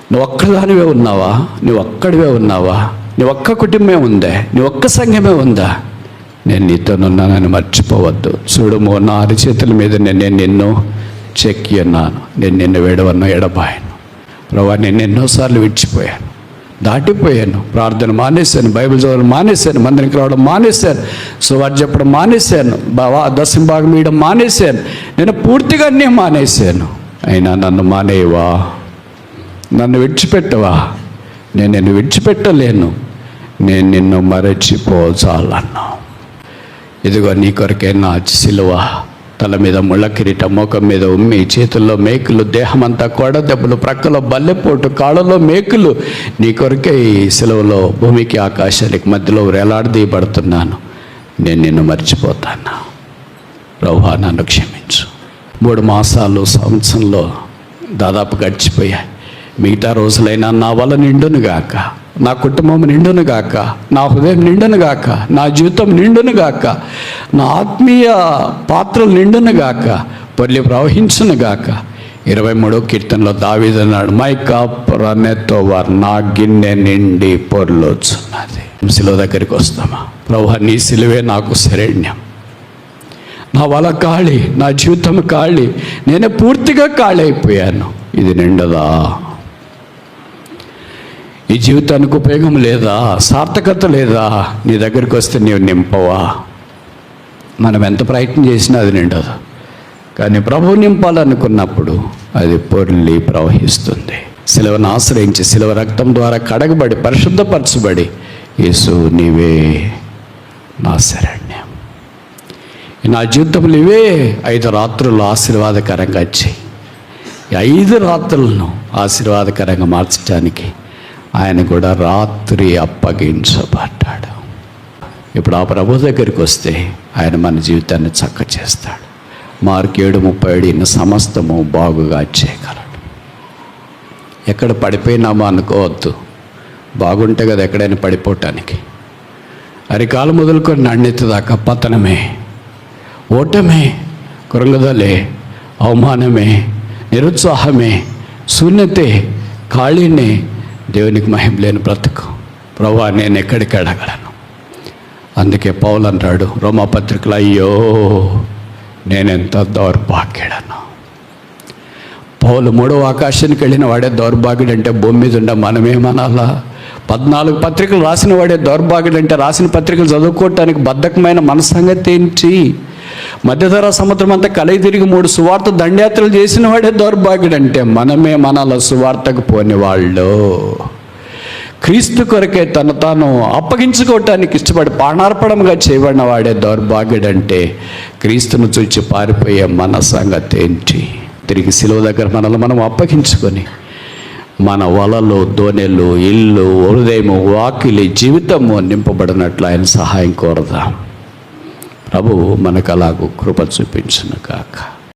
నువ్వు ఒక్కదానివే ఉన్నావా? నువ్వు ఒక్కడివే ఉన్నావా? నీ ఒక్క కుటుంబమే ఉందే? నీ ఒక్క సంఘమే ఉందా? నేను నీతోనున్నానని మర్చిపోవద్దు. చూడుము, నా అరిచేతుల మీద నేను నిన్ను చెక్కి ఉన్నాను, నేను నిన్ను వేడవన్న ఎడబాయను. ప్రభా, నేను ఎన్నోసార్లు విడిచిపోయాను, దాటిపోయాను. ప్రార్థన మానేశాను, బైబిల్ చదవడం మానేశాను, మందిరికి రావడం మానేశాను, సువార్త చెప్పడం మానేశాను, దశమ భాగం ఇవ్వడం మానేశాను. నేను పూర్తిగా అన్నీ మానేశాను. అయినా నన్ను మానేయవా? నన్ను విడిచిపెట్టవా? నేను నిన్ను విడిచిపెట్టలేను. నేను నిన్ను మరచిపోచాలన్నా. ఇదిగో నీ కొరకే నా సిలువ, తల మీద ముళ్ళ కిరీటం, మోకం మీద ఉమ్మి, చేతుల్లో మేకులు, దేహమంతా కొడ దెబ్బలు, ప్రక్కలో బల్లెపోటు, కాళ్ళలో మేకులు. నీ కొరకే ఈ సిలువలో భూమికి ఆకాశానికి మధ్యలో వేలాడదీయబడుతున్నాను. నేను నిన్ను మర్చిపోతాను. ప్రభువా, నన్ను క్షమించు. 3 మాసాలు సంవత్సరంలో దాదాపు గడిచిపోయాయి. మిగతా రోజులైనా నా వల్ల నిండునుగాక, నా కుటుంబం నిండునుగాక, నా హృదయం నిండునుగాక, నా జీవితం నిండునుగాక, నా ఆత్మీయ పాత్రలు నిండునుగాక, పొర్లి ప్రవహించునుగాక. 23వ కీర్తనలో దావీదు అన్నాడు, మై కప్ రన్నెత్ ఓవర్, నా గిన్నె నిండి పొర్లుచున్నది. సిలువ దగ్గరికి వస్తామా? ప్రభువా, నీ సిలువే నాకు శరణ్యం. నా వల ఖాళీ, నా జీవితం ఖాళీ, నేనే పూర్తిగా ఖాళీ అయిపోయాను. ఇది నిండదా? ఈ జీవితానికి ఉపయోగం లేదా? సార్థకత లేదా? నీ దగ్గరికి వస్తే నీవు నింపవా? మనం ఎంత ప్రయత్నం చేసినా అది నిండదు. కానీ ప్రభువు నింపాలనుకున్నప్పుడు అది పొర్లి ప్రవహిస్తుంది. సిలువను ఆశ్రయించి సిలువ రక్తం ద్వారా కడగబడి పరిశుద్ధపరచబడి, యేసు నీవే నా శరణ్యం. నా జీవితంలో ఇవే 5 రాత్రులు ఆశీర్వాదకరంగా వచ్చాయి. ఈ 5 రాత్రులను ఆశీర్వాదకరంగా మార్చడానికి ఆయన కూడా రాత్రి అప్పగించబడ్డాడు. ఇప్పుడు ఆ ప్రభు దగ్గరికి వస్తే ఆయన మన జీవితాన్ని చక్క చేస్తాడు. మార్కు 7:37 సమస్తము బాగుగా చేయగలడు. ఎక్కడ పడిపోయినామో అనుకోవద్దు. బాగుంటే కదా ఎక్కడైనా పడిపోవటానికి. అరికాలు మొదలుకొని నాణ్యత దాకా పతనమే, ఓటమే, కృంగుదలే, అవమానమే, నిరుత్సాహమే, శూన్యతే, ఖాళీనే, దేవునికి మహిమ లేని బ్రతుకు. ప్రభువా, నేను ఎక్కడికి అడగలను? అందుకే పౌలు అంటాడు రోమాపత్రికలో, అయ్యో నేనెంత దౌర్భాగ్యుడను. పౌలు 3వ ఆకాశానికి వెళ్ళిన వాడే దౌర్భాగ్యుడు అంటే భూమి మీద ఉండే మనమేమనాలా? 14 పత్రికలు రాసిన వాడే దౌర్భాగ్యుడు అంటే రాసిన పత్రికలు చదువుకోవటానికి బద్ధకమైన మన సంగతి ఏంటి? మధ్యధరా సముద్రం అంతా కలిగి తిరిగి 3 సువార్త దండయాత్రలు చేసిన వాడే దౌర్భాగ్యుడు అంటే మనమే మనల సువార్తకు పోని వాళ్ళు. క్రీస్తు కొరకే తను తాను అప్పగించుకోవటానికి ఇష్టపడి ప్రాణార్పణంగా చేయబడిన వాడే దౌర్భాగ్యుడు అంటే క్రీస్తును చూచి పారిపోయే మన సంగతి ఏంటి? తిరిగి సిలువ దగ్గర మనల్ని మనం అప్పగించుకొని మన వలలు, దోణెలు, ఇల్లు, హృదయము, వాకిలి, జీవితము నింపబడినట్లు ఆయన సహాయం కోరదాం. ప్రభువు మనకు అలాగూ కృప చూపించును కాక.